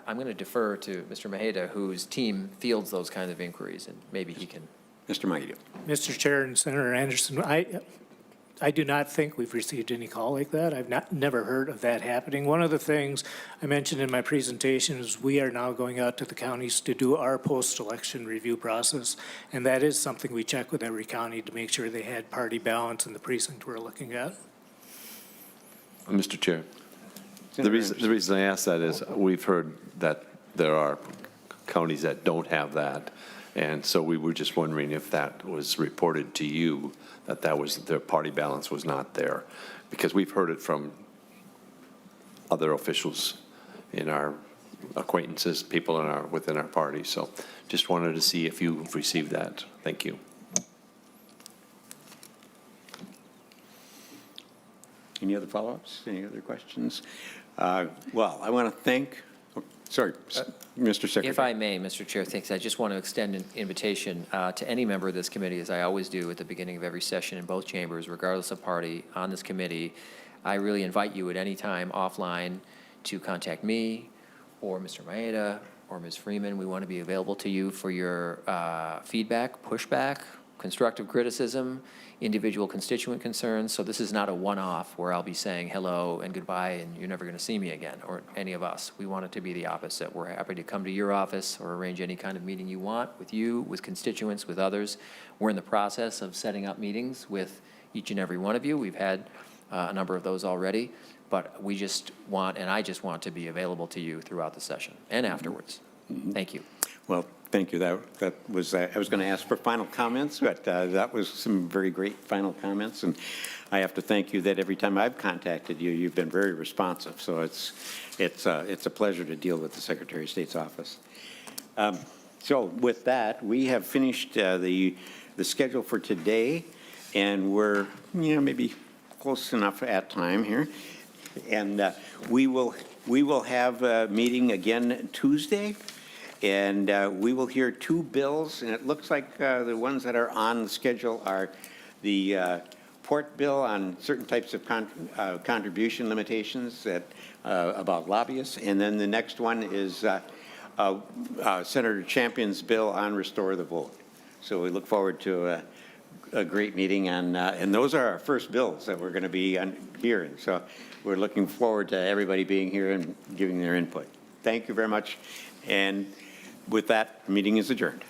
I'm going to defer to Mr. Maeda, whose team fields those kinds of inquiries, and maybe he can. Mr. Maeda. Mr. Chair and Senator Anderson, I do not think we've received any call like that. I've never heard of that happening. One of the things I mentioned in my presentation is we are now going out to the counties to do our post-election review process, and that is something we check with every county to make sure they had party balance in the precinct we're looking at. Mr. Chair, the reason I ask that is we've heard that there are counties that don't have that, and so we were just wondering if that was reported to you, that was their party balance was not there, because we've heard it from other officials in our acquaintances, people within our party. So just wanted to see if you've received that. Thank you. Any other follow-ups? Any other questions? Well, I want to thank, sorry, Mr. Secretary. If I may, Mr. Chair, thanks. I just want to extend an invitation to any member of this committee, as I always do at the beginning of every session in both chambers, regardless of party, on this committee. I really invite you at any time offline to contact me or Mr. Maeda or Ms. Freeman. We want to be available to you for your feedback, pushback, constructive criticism, individual constituent concerns. So this is not a one-off where I'll be saying hello and goodbye and you're never going to see me again, or any of us. We want it to be the opposite. We're happy to come to your office or arrange any kind of meeting you want with you, with constituents, with others. We're in the process of setting up meetings with each and every one of you. We've had a number of those already, but we just want, and I just want to be available to you throughout the session and afterwards. Thank you. Well, thank you. That was, I was going to ask for final comments, but that was some very great final comments. And I have to thank you that every time I've contacted you, you've been very responsive. So it's a pleasure to deal with the Secretary of State's office. So with that, we have finished the schedule for today, and we're, maybe close enough at time here. And we will have a meeting again Tuesday. And we will hear two bills, and it looks like the ones that are on the schedule are the support bill on certain types of contribution limitations that, about lobbyists. And then the next one is Senator Champion's bill on Restore the Vote. So we look forward to a great meeting on, and those are our first bills that we're going to be hearing. So we're looking forward to everybody being here and giving their input. Thank you very much. And with that, the meeting is adjourned.